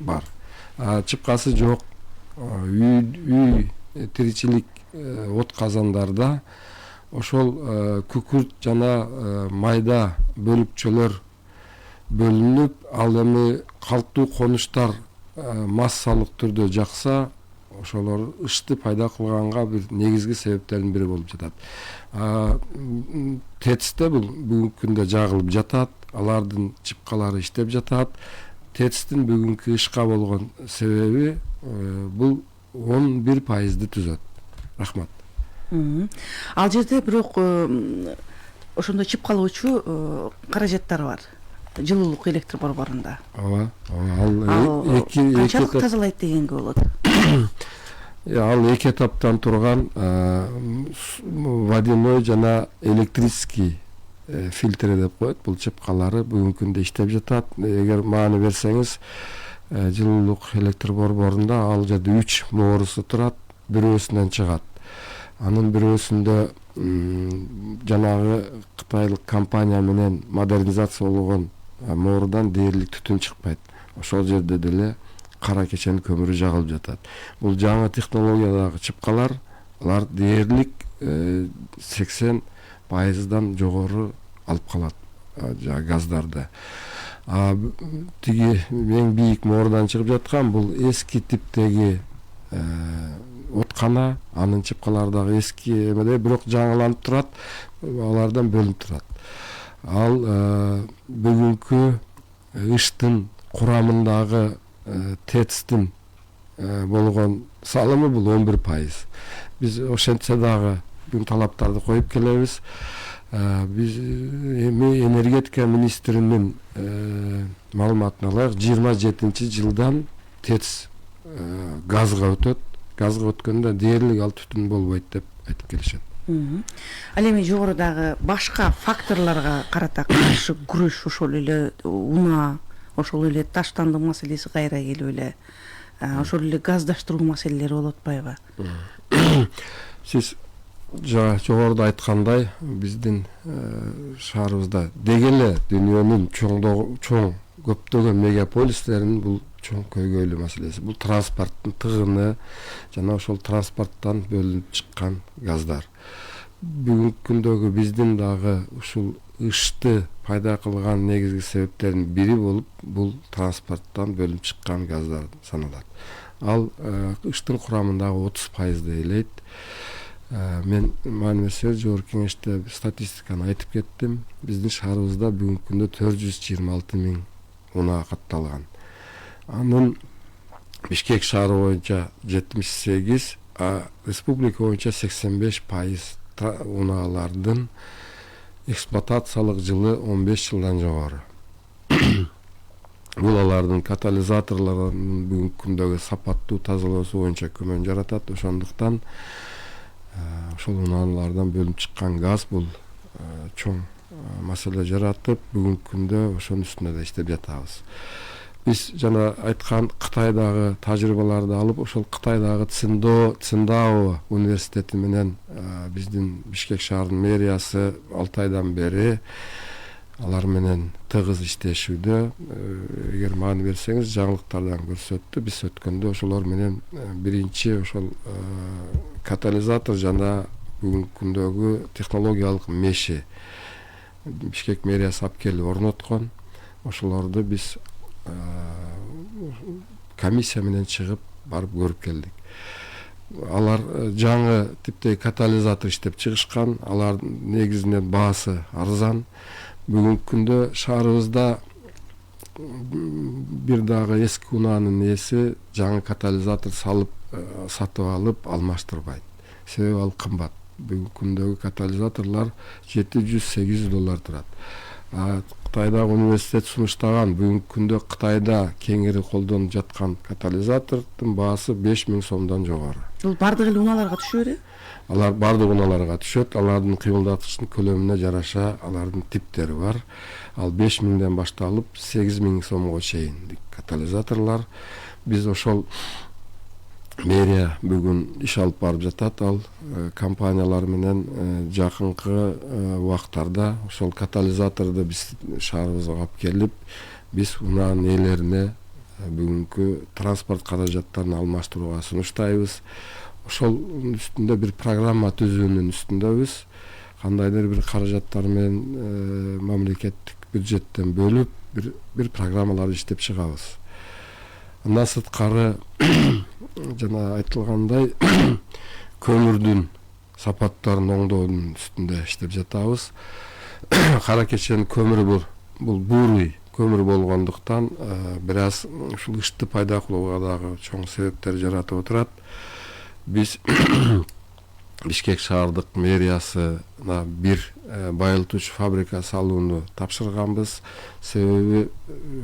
бар. Чыпкасы жок үй тиричилик отказандарда ошол күкүрт жана майда бөлүкчөлөр бөлүнүп, ал эми калктуу конуштар массалык түрдө жакса, ошолор ышты пайда кылганга бир негизги себептердин бири болуп жатат. Тетисте бул бүгүнкү күндө жагылып жатат, алардын чыпкалары иштеп жатат. Тетистин бүгүнкү ишка болгон себеби бул 11%ды түзөт. Рахмат. Ал жерде бирок ошондой чыпкалоочу каражаттар бар. Жылуулук электр борборунда. Ооба, ал канчалык тазалайт дегенге болот? Ал эки этаптан турган водяной жана электрический фильтр деп коет. Бул чыпкалары бүгүнкү күндө иштеп жатат. Эгер маани берсеңиз, жылуулук электр борборунда ал жерде 3 моорусу турат, бирөөсүнөн чыгат. Анын бирөөсүндө жанагы кытайлык компания менен модернизацияланган моорудан дээрлик түтүн чыкпайт. Ошол жерде деле кара кеченин көмүрү жагылып жатат. Бул жаңы технологиядагы чыпкалар, алар дээрлик 80%дан жогору алып калат газдарды. Тиги эң бийик моорудан чыгып жаткан бул эски типтеги откана, анын чыпкалары дагы эски эмеде, бирок жаңыланып турат, алардан бөлүнүп турат. Ал бүгүнкү ыштын курамындагы тетистин болгон салымы бул 11%. Биз ошентсе дагы бүн талаптарды коюп келебиз. Биз эми энергетика министринин маалыматына ылайык 27-жылдан тетис газга өтөт. Газга өткөндө дээрлик ал түтүн болбойт деп айтып келишет. Ал эми жогорудагы башка факторлорго карата каршы күрөш, ошол эле унаа, ошол эле таштандык маселеси кайра келип эле, ошол эле газдаштыруу маселелери болуп атпайбы? Сиз жогоруда айткандай, биздин шаарыбызда дегеле дүйнөнүн чоң көптөгөн мегаполистеринин бул чоң көйгөйлүү маселеси. Бул транспорттун тыгыны жана ошол транспорттан бөлүнүп чыккан газдар. Бүгүнкү күндөгү биздин дагы ушул ышты пайда кылган негизги себептердин бири болуп, бул транспорттан бөлүнүп чыккан газдар саналат. Ал ыштын курамындагы 30% элейт. Мен маани берсе жогорку кеңеште статистиканы айтып кеттим. Биздин шаарыбызда бүгүнкү күндө 426 000 унаа катталган. Анын Бишкек шаары боюнча 78, республика боюнча 85% унаалардын эксплуатациялык жылы 15 жылдан жогору. Бул алардын катализаторлорунун бүгүнкү күндөгү сапаттуу тазалоосу боюнча көмөн жаратат. Ошондуктан ошол унаалардан бөлүнүп чыккан газ бул чоң маселе жаратып, бүгүнкү күндө ошонун үстүнө да иштеп жатабыз. биз жана айткан Кытайдагы тажрыйбаларды алып, ошол Кытайдагы Циндао университети менен биздин Бишкек шаарынын мэриясы 6 айдан бери алар менен тыгыз иштешүүдө. Эгер маани берсеңиз, жаңылыктардан көрсөттү. Биз өткөндө ошолор менен биринчи ошол катализатор жана бүгүнкү күндөгү технологиялык меши Бишкек мэриясы алып келип орноткон. Ошолорду биз комиссия менен чыгып барып көрүп келдик. Алар жаңы типтеги катализатор иштеп чыгышкан. Алар негизинен баасы арзан. Бүгүнкү күндө шаарыбызда бир дагы эски унаанын ээси жаңы катализатор салып сатып алып алмаштырбайт. Себеби ал кымбат. Бүгүнкү күндөгү катализаторлор $700-800 турат. Кытайдагы университет сунуштаган бүгүнкү күндө Кытайда кеңири колдонуп жаткан катализатордун баасы 5000 сомдон жогору. Бул бардык эле унааларга түшө береби? Алар бардык унааларга түшөт. Алардын кыймылдатыштын көлөмүнө жараша алардын типтери бар. Ал 5000ден башталып 8000 сомго чейин катализаторлор. Биз ошол мэрия бүгүн иш алып барып жатат. Ал компаниялар менен жакынкы убактарда ошол катализаторду биз шаарыбызга алып келип, биз унаанын ээлерине бүгүнкү транспорт каражаттарын алмаштырууга сунуштайбыз. Ошол үстүндө бир программа түзүүнүн үстүндөбүз. Кандайдыр бир каражаттар менен мамлекеттик бюджеттен бөлүп бир программаларды иштеп чыгабыз. Андан сырткары жана айтылгандай көмүрдүн сапаттарын оңдоодун үстүндө иштеп жатабыз. Кара кеченин көмүрү бул бурый көмүр болгондуктан бир аз ушул ышты пайда кылууга дагы чоң себептер жаратып отурат. Биз Бишкек шаардык мэриясына бир байылтуучу фабрика салууну тапшырганбыз. Себеби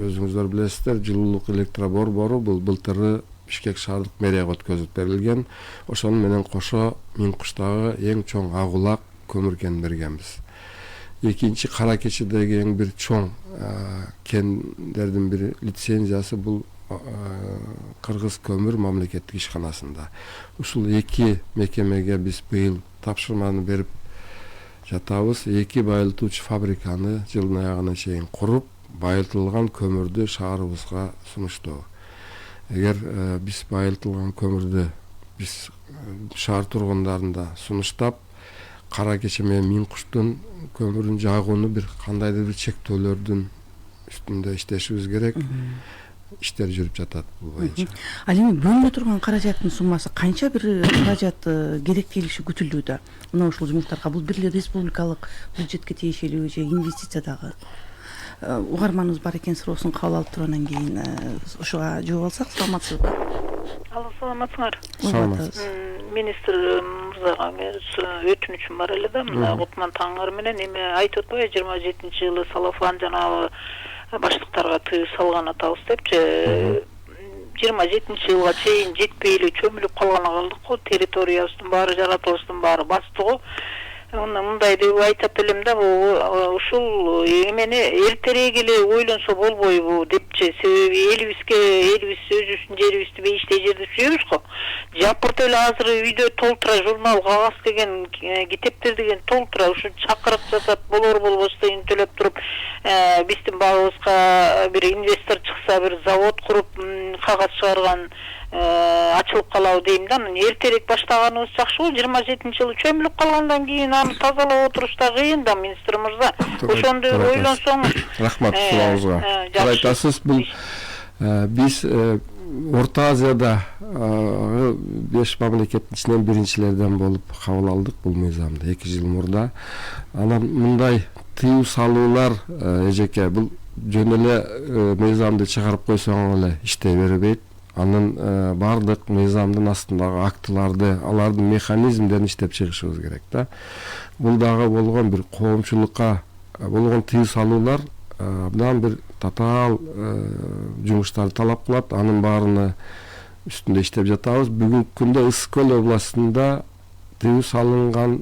өзүңүздөр билесиздер, жылуулук электроборбору бул былтыры Бишкек шаардык мэрияга өткөзүп берилген. Ошону менен кошо Миңкуштагы эң чоң агулак көмүр кенин бергенбиз. Экинчи Кара Кечедеги эң бир чоң кендердин бири лицензиясы бул Кыргыз көмүр мамлекеттик ишканасында. Ушул эки мекемеге биз быйыл тапшырманы берип жатабыз. Эки байылтуучу фабриканы жылдын аягына чейин куруп, байылтылган көмүрдү шаарыбызга сунуштоо. Эгер биз байылтылган көмүрдү биз шаар тургундарында сунуштап, Кара Кече менен Миңкуштун көмүрүн жагууну бир кандайдыр бир чектөөлөрдүн үстүндө иштешибиз керек. Иштер жүрүп жатат бул боюнча. Ал эми бөлүнө турган каражаттын суммасы канча бир каражат керек келиши күтүлүүдө? Мына ушул жумуштарга бул бир эле республикалык бюджетке тиешелүү же инвестиция дагы? Угарманыбыз бар экен, суроосун кабыл алып туруп анан кийин ошого жооп алсак. Саламатсызбы? Алло, саламатсыңар. Саламатсыз. Министр мырзага өтүнүчүм бар эле да, мына Кутман Таңыр менен эме айтып атпайбы, 27-жылы салафан жанагы баштыктарга тыюу салган атабыз депчи. 27-жылга чейин жетпей эле чөмүлүп калган калдык го, территориябыздын баары, жаратылыштын баары басты го. Мындай деп айтат элем да, ушул эмени эртерээк эле ойлонсо болбойбу депчи. Себеби элибиз өзүбүздүн жерибизди бейиштей жерде сүйөбүз го. Жапырт эле азыр үйдө толтура журнал, кагаз деген, китептер деген толтура, ушу чакырык жасап болор болбостойн төлөп туруп, биздин багыбызга бир инвестор чыкса, бир завод куруп, кагаз чыгарган ачылып калабы дейм да. Эртерээк баштаганыбыз жакшы го. 27-жылы чөмүлүп калгандан кийин аны тазалап отуруш да кыйын да, министр мырза. Ошондой ойлонсоңуз. Рахмат сурооңузга. Айтасыз, бул биз Орто Азияда 5 мамлекеттин ичинен биринчилерден болуп кабыл алдык бул мыйзамды 2 жыл мурда. Анан мындай тыюу салуулар эжеке бул жөн эле мыйзамды чыгарып койсоң эле иштей бербейт. Анын бардык мыйзамдын астындагы актыларды, алардын механизмдерин иштеп чыгышыбыз керек да. Бул дагы болгон бир коомчулукка болгон тыюу салуулар абдан бир татаал жумуштарды талап кылат. Анын баарына үстүндө иштеп жатабыз. Бүгүнкү күндө Ысык көл областында тыюу салынган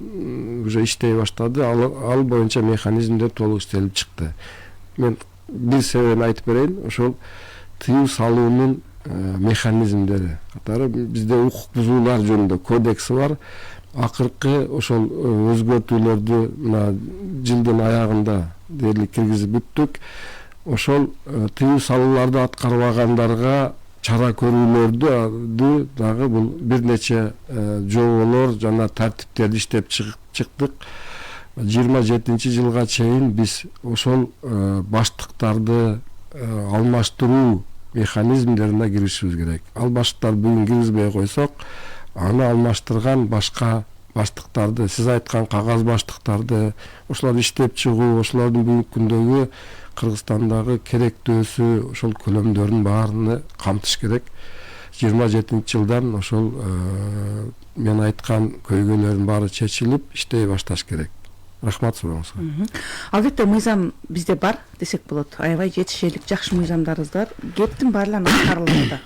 уже иштей баштады. Ал боюнча механизмдер толук иштелип чыкты. Мен бир себебин айтып берейин. Ошол тыюу салуунун механизмдери катары бизде укук бузуулар жөнүндө кодекси бар. Акыркы ошол өзгөртүүлөрдү мына жылдын аягында дээрлик киргизип бүттүк. Ошол тыюу салууларды аткарбагандарга чара көрүүлөрдү дагы бул бир нече жоболор жана тартиптерди иштеп чыктык. 27-жылга чейин биз ошол баштыктарды алмаштыруу механизмдерине киришибиз керек. Ал баштыктар бүгүн киргизбей койсок, аны алмаштырган башка баштыктарды, сиз айткан кагаз баштыктарды, ошолорду иштеп чыгуу, ошолордун бүгүнкү күндөгү Кыргызстандагы керектөөсү, ошол көлөмдөрдүн баарыны камтыш керек. 27-жылдан ошол мен айткан көйгөйлөрдүн баары чечилип, иштей башташ керек. Рахмат сурооңузга. Албетте мыйзам бизде бар десек болот. Аябай жетишерлик жакшы мыйзамдарыбыз бар. Кептин баарлары аткарылат да.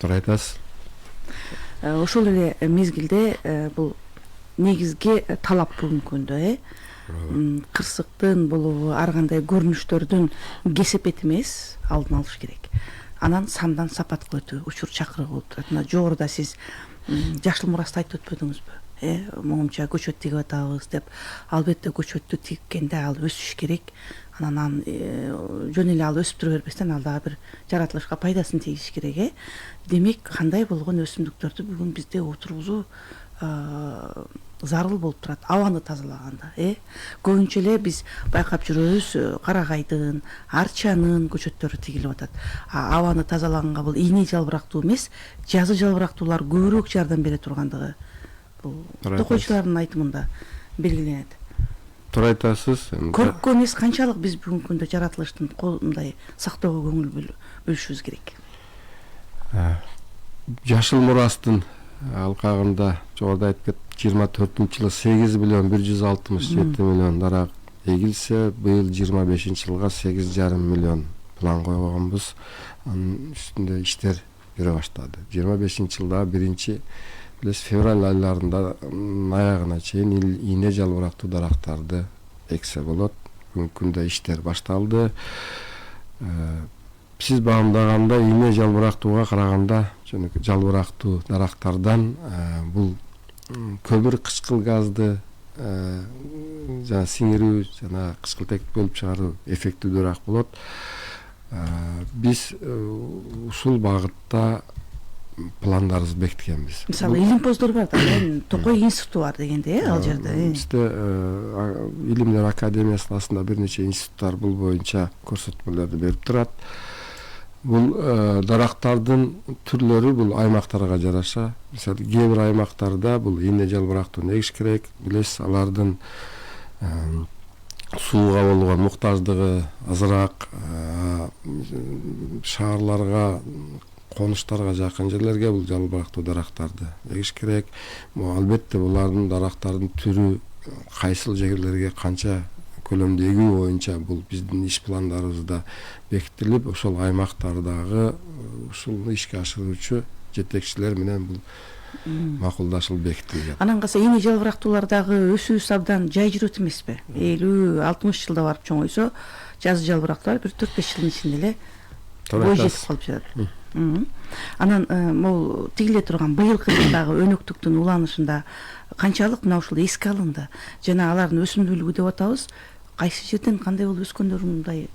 Туура айтасыз. Ошол эле мезгилде бул негизги талап бүгүнкү күндө кырсыктын болобу ар кандай көрүнүштөрдүн кесепет эмес, алдын алыш керек. Анан сандан сапатка өтүү, учур чакыруу болуп турат. Мына жогоруда сиз Жашыл Мурасты айтып өтпөдүңүзбү? Моңча көчөт тигип атабыз деп. Албетте көчөттү тигкенде ал өсүш керек. Анан жөн эле ал өсүп тура бербестен ал дагы бир жаратылышка пайдасын тийгизиш керек. Демек, кандай болгон өсүмдүктөрдү бүгүн бизде отургузуу зарыл болуп турат, абаны тазалаганда. Көбүнчө эле биз байкап жүрөбүз, карагайдын, арчанын көчөттөрү тигилип атат. Абаны тазалаганга бул ийне жалбырактуу эмес, жазы жалбырактуулар көбүрөөк жардам бере тургандыгы бул токойчулардын айтымында белгиленет. Туура айтасыз. Көрккө эмес, канчалык биз бүгүнкү күндө жаратылыштын мындай сактоого көңүл бөлүшүбүз керек. Жашыл Мурастын алкагында жогоруда айтып кеттим, 24-жылы 8.167 миллион дарак эгилсе, быйыл 25-жылга 8,5 миллион план койгонбуз. Анын үстүндө иштер жүрө баштады. 25-жылда биринчи февраль айларында аягына чейин ийне жалбырактуу дарактарды эксе болот. Бүгүнкү күндө иштер башталды. Сиз баамдаганда ийне жалбырактууга караганда жалбырактуу дарактардан бул көмүр кычкыл газды жана сиңирүү жана кычкылтекти бөлүп чыгаруу эффектүүдөрөөк болот. Биз ушул багытта пландарыбызды бекиткенбиз. Мисалы, илимпоздор бар да, Токой институту бар дегенде, ал жерде. Бизде Илимдер академиясынын астында бир нече институттар бул боюнча көрсөтмөлөрдү берип турат. Бул дарактардын түрлөрү бул аймактарга жараша. Мисалы, кээ бир аймактарда бул ийне жалбырактууну эгиш керек. Билесиз, алардын сууга болгон муктаждыгы азыраак, шаарларга, конуштарга жакын жерлерге бул жалбырактуу дарактарды эгиш керек. Албетте булардын дарактардын түрү кайсыл жерлерге канча көлөмдө эгүү боюнча бул биздин иш пландарыбызда бекитилип, ошол аймактардагы ушул ишке ашыруучу жетекчилер менен бул макулдашылып бекитилген. Анан калса ийне жалбырактуулардагы өсүүсү абдан жай жүрөт эмеспи? 50-60 жылда барып чоңойсо, жазы жалбырактуулар бир 4-5 жылдын ичинде эле бой жетип калып жатат. Анан могу тигиле турган быйылкы жылдагы өнөктүктүн уланышында канчалык мына ушул эске алынды? Жана алардын өсүмдүүлүгү деп атабыз, кайсы жерден кандай болуп өскөндөрүн мындай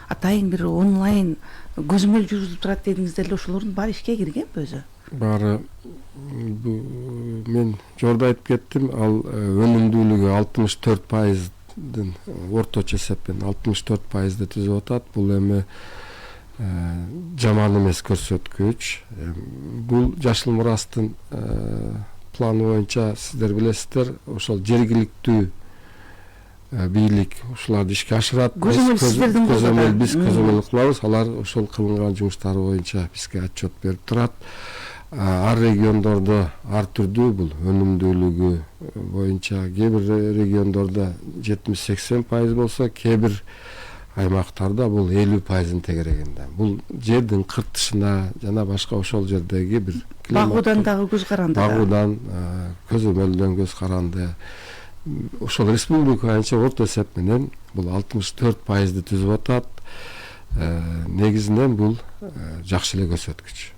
атайын бир онлайн көзөмөл жүргүзүп турат дедиңиздер эле, ошолордун баары ишке киргенби өзү? Баары мен жогоруда айтып кеттим, ал өнүмдүүлүгү 64%дын орточо эсеппен 64%ды түзүп атат. Бул эми жаман эмес көрсөткүч. Бул Жашыл Мурастын планы боюнча сиздер билесиздер, ошол жергиликтүү бийлик ушуларды ишке ашырат. Көзөмөл сиздердин колдо. Биз көзөмөл кылабыз, алар ошол кылынган жумуштары боюнча бизге отчет берип турат. Ар региондордо ар түрдүү бул өнүмдүүлүгү боюнча кээ бир региондордо 70-80% болсо, кээ бир аймактарда бул 50%-ын тегерегинде. Бул жердин кыртышына жана башка ошол жердеги бир багуудан дагы көз каранды. Багуудан, көзөмөлдөн көз каранды. Ошол республика боюнча орто эсеп менен бул 64%ды түзүп атат. негизинен бул жакшы эле көрсөткүч.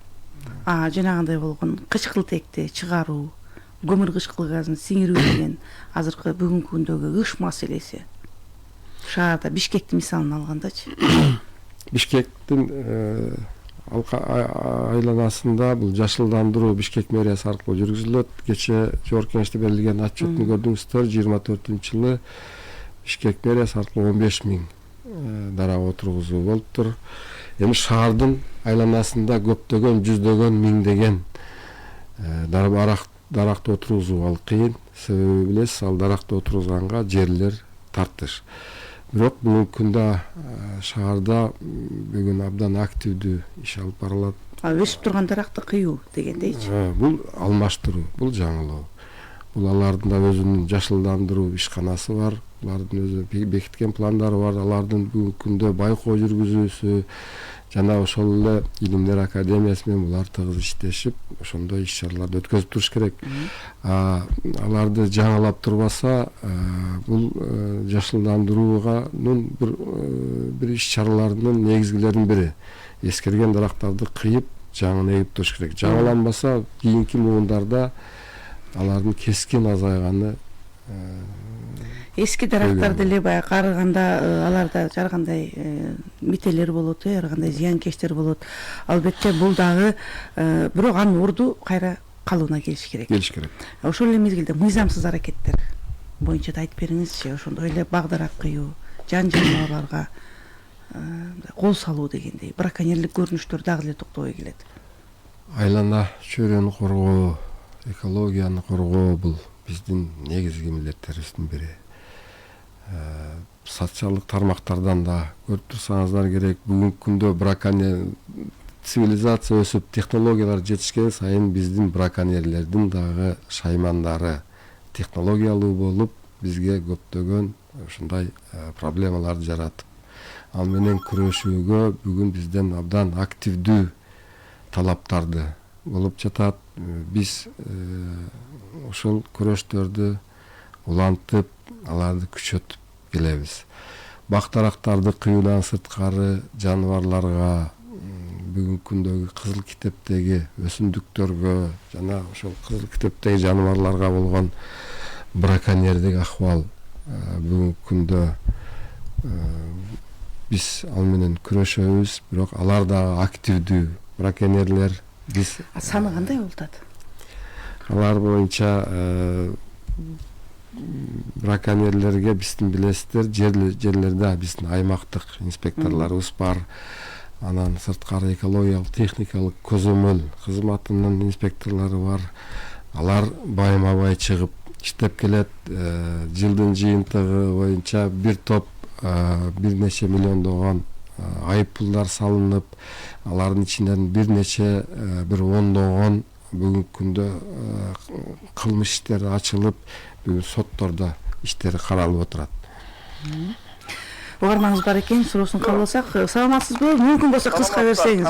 Жанагындай болгон кычкылтекти чыгаруу, көмүр кычкыл газын сиңирүү деген азыркы бүгүнкү күндөгү ыш маселеси. Шаарда Бишкектин мисалын алгандачы. Бишкектин айланасында бул жашылдандыруу Бишкек мэриясы аркылуу жүргүзүлөт. Кече жогорку кеңеште берилген отчетун көрдүңүздөр. 24-жылы Бишкек мэриясы аркылуу 15 миң дарак отургузуу болуптур. Эми шаардын айланасында көптөгөн, жүздөгөн, миңдеген даракты отургузуу ал кыйын. Себеби билесиз, ал даракты отургузганга жерлер тартыш. Бирок бүгүнкү күндө шаарда бүгүн абдан активдүү иш алып барылат. Өсүп турган даракты кыюу дегендейчи. Бул алмаштыруу, бул жаңылоо. Бул алардын да өзүнүн жашылдандыруу ишканасы бар. Алардын өзү бекиткен пландары бар. Алардын бүгүнкү күндө байкоо жүргүзүүсү жана ошол эле Илимдер академиясы менен булар тыгыз иштешип, ошондой иш-чараларды өткөзүп туруш керек. Аларды жаңылап турбаса, бул жашылдандырууганын бир иш-чараларынын негизгилеринин бири. Эскерген дарактарды кыйып, жаңын эгип туруш керек. Жаңыланбаса, кийинки муундарда алардын кескин азайганы. Эски дарактарды эле баягы карыганда аларда ар кандай мителер болот, ар кандай зыянкечтер болот. Албетте бул дагы бирок анын орду кайра калыбына келиш керек. Ошол эле мезгилде мыйзамсыз аракеттер боюнча да айтып бериңизчи. Ошондой эле багдарак кыюу, жан-жаныбарларга кол салуу дегендей браконьерлик көрүнүштөр дагы эле токтобой келет. Айлана чөйрөнү коргоо, экологияны коргоо бул биздин негизги милдеттерибиздин бири. Социалдык тармактардан да көрүп турсаңыздар керек, бүгүнкү күндө цивилизация өсүп, технологиялар жетишкен сайын биздин браконьерлердин дагы шаймандары технологиялуу болуп, бизге көптөгөн ушундай проблемаларды жаратып, ал менен күрөшүүгө бүгүн бизден абдан активдүү талаптарды болуп жатат. Биз ошол күрөштөрдү улантып, аларды күчөтүп келебиз. Бак дарактарды кыюудан сырткары жаныбарларга, бүгүнкү күндөгү кызыл китептеги өсүмдүктөргө жана ошол кызыл китептеги жаныбарларга болгон браконьердик акыбал бүгүнкү күндө биз ал менен күрөшөбүз, бирок алар дагы активдүү браконьерлер. Биз саны кандай болуп атат? Алар боюнча браконьерлерге биздин билесиздер, жерлерде биздин аймактык инспекторлорубуз бар. Анан сырткары экологиялык техникалык көзөмөл кызматынын инспекторлору бар. Алар байма-бай чыгып иштеп келет. Жылдын жыйынтыгы боюнча бир топ бир нече миллиондогон айып пулдар салынып, алардын ичинен бир нече бир ондогон бүгүнкү күндө кылмыш иштери ачылып, бүгүн соттордо иштери каралып отурат. Угармаңыз бар экен, суроосун кабыл алсак. Саламатсызбы? Мүмкүн болсо кыска берсеңиз.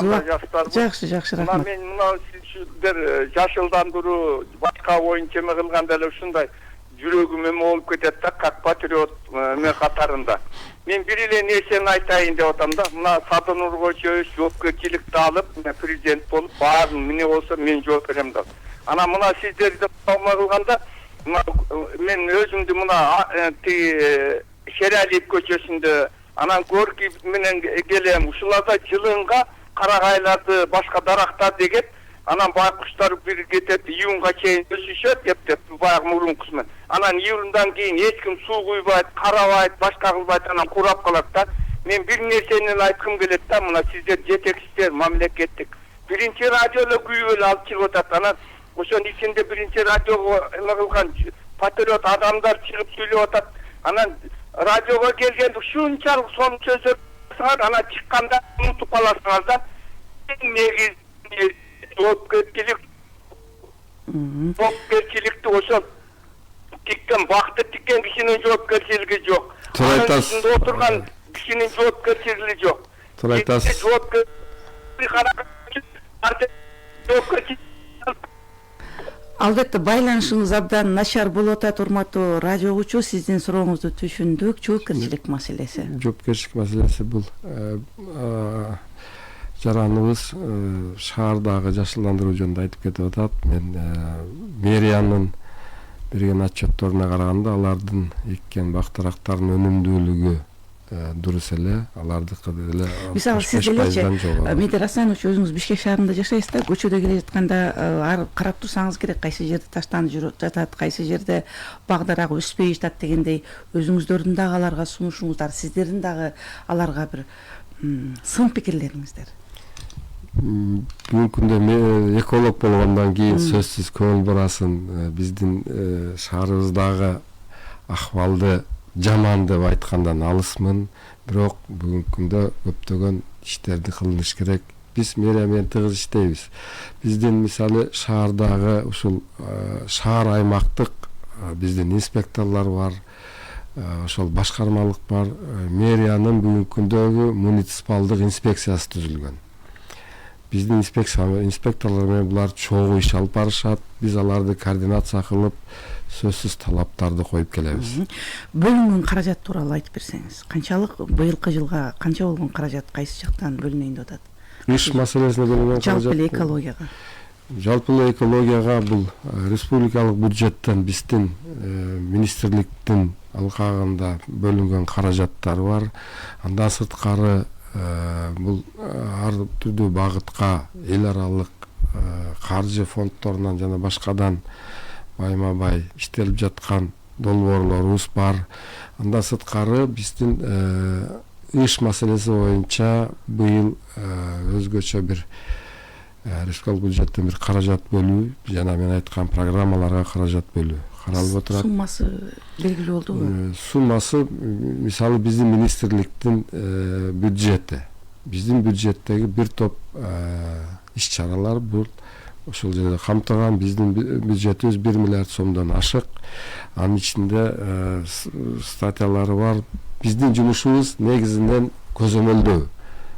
Жакшы, рахмат. Мен мына сиздер жашылдандыруу башка боюнча эме кылганда эле ушундай жүрөгүм эме болуп кетет да, как патриот мен катарында. Мен бир эле нерсени айтайын деп атам да, мына Садынур көчөбүз жоопкерчиликти алып, президент болуп, баарын эмне болсо мен жооп берем да. Анан мына сиздерди кылганда, мен өзүмдү мына Шералиев көчөсүндө, анан Горький менен келем, ушуларда жылынга карагайларды, башка дарактарды эгет, анан байкуштар бир кетет, июнга чейин өсүшөт деп баягы мурункусу. Анан июндан кийин эч ким суу куйбайт, карабайт, башка кылбайт, анан курап калат да. Мен бир нерсени айткым келет да, мына сиздер жетекчилер мамлекеттик. Биринчи радиоло күйүп эле алып чыгып атат. Анан ошонун ичинде биринчи радиого эме кылган патриот адамдар чыгып сүйлөп атат. Анан радиого келгенде ушунчалык сонун сөздөр айтсаңар, анан чыкканда унутуп каласыңар да. Негизи жоопкерчиликти ошол тиккен, бакты тиккен кишинин жоопкерчилиги жок. Туура айтасыз. Ичинде отурган кишинин жоопкерчилиги жок. Туура айтасыз. Албетте байланышыңыз абдан начар болуп атат, урматтуу радио угуучу. Сиздин сурооңузду түшүндүк. Жоопкерчилик маселеси. Жоопкерчилик маселеси бул жараныбыз шаардагы жашылдандыруу жөнүндө айтып кетип атат. Мен мэриянын берген отчетторуна караганда алардын эккен бактырактардын өнүмдүүлүгү дурус эле, алардыкы деле Мисалы сиз делечи Медер Асанович өзүңүз Бишкек шаарында жашайсыз да, көчөдө келе жатканда карап турсаңыз керек, кайсы жерде таштанып жатат, кайсы жерде багдарак өспөй жатат дегендей өзүңүздөрдүн дагы аларга сунушуңуздар, сиздердин дагы аларга бир сын пикирлериңиздер. Бүгүнкү күндө эколог болгондон кийин сөзсүз көңүл бурасын биздин шаарыбыздагы акыбалды жаман деп айткандан алысмын, бирок бүгүнкү күндө көптөгөн иштерди кылыныш керек. Биз мэрия менен тыгыз иштейбиз. Биздин мисалы шаардагы ушул шаар аймактык биздин инспекторлор бар, ошол башкармалык бар. Мэриянын бүгүнкү күндөгү муниципалдык инспекциясы түзүлгөн. Биздин инспекторлор менен булар чогуу иш алып барышат. Биз аларды координация кылып сөзсүз талаптарды коюп келебиз. Бөлүнгөн каражат тууралуу айтып берсеңиз, канчалык быйылкы жылга канча болгон каражат кайсы жактан бөлүнөйүн деп атат? Иш маселесине бөлүнгөн каражат. Жалпы эле экологияга. Жалпы эле экологияга бул республикалык бюджеттен биздин министрликтин алкагында бөлүнгөн каражаттар бар. Андан сырткары бул ар түрдүү багытка эл аралык каржы фондторунан жана башкадан байма-бай иштелип жаткан долбоорлорубуз бар. Андан сырткары биздин иш маселеси боюнча быйыл өзгөчө бир республикалык бюджеттен бир каражат бөлүү жана мен айткан программаларга каражат бөлүү каралып отурат. Суммасы белгилүү болдубу? Суммасы мисалы биздин министрликтин бюджети. Биздин бюджеттеги бир топ иш-чаралар бул ошол жерде камтылган. Биздин бюджетибиз 1 миллиард сомдон ашык. Анын ичинде статьялары бар. Биздин жумушубуз негизинен көзөмөлдөө.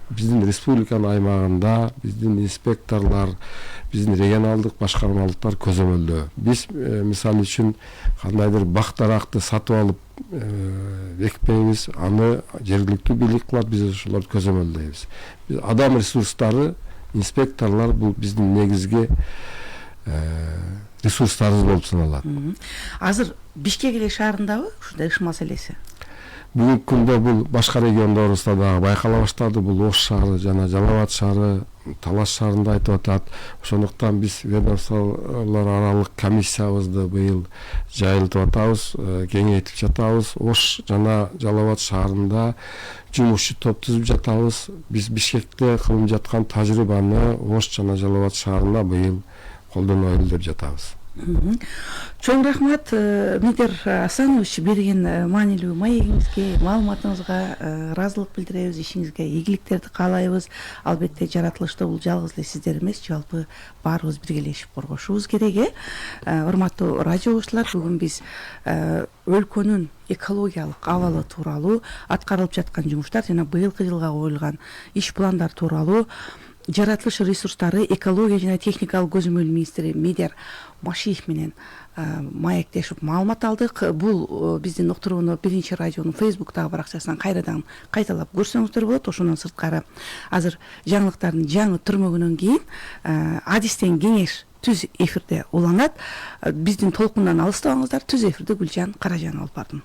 Биздин республиканын аймагында биздин инспекторлор, биздин регионалдык башкармалыктар көзөмөлдөө. Биз мисалы үчүн кандайдыр бактаракты сатып алып экпейбиз, аны жергиликтүү бийлик кылат, биз ошолорду көзөмөлдөйбүз. Биз адам ресурстары, инспекторлор бул биздин негизги ресурстарыбыз болуп саналат. Азыр Бишкек эле шаарындабы ушундай иш маселеси? Бүгүнкү күндө бул башка региондорубузда дагы байкала баштады. Бул Ош шаары жана Жалал Абад шаары, Талас шаарында айтып атат. Ошондуктан биз ведомстволор аралык комиссиябызды быйыл жайылтып атабыз, кеңейтип жатабыз. Ош жана Жалал Абад шаарында жумушчу топ түзүп жатабыз. Биз Бишкекте кылынып жаткан тажрыйбаны Ош жана Жалал Абад шаарында быйыл колдонойлу деп жатабыз. Чоң рахмат Медер Асанович, берген маанилүү маегиңизге, маалыматыңызга ыраазылык билдиребиз, ишиңизге ийгиликтерди каалайбыз. Албетте жаратылышты бул жалгыз эле сиздер эмес, жалпы баарыбыз биргелешип коргошубуз керек. Урматтуу радио угуучулар, бүгүн биз өлкөнүн экологиялык абалы тууралуу, аткарылып жаткан жумуштар жана быйылкы жылга коюлган иш пландар тууралуу жаратылыш ресурстары, экология жана техникалык көзөмөл министри Медер Машиев менен маектешип маалымат алдык. Бул биздин уктурууну Биринчи радионун Facebook'тагы баракчасынан кайрадан кайталап көрсөңүздөр болот. Ошондон сырткары азыр жаңылыктардын жаңы түрмөгүнөн кийин адистен кеңеш түз эфирде уланат. Биздин толкундан алыстабаңыздар. Түз эфирде Гүлжан Каражанова алып бардым.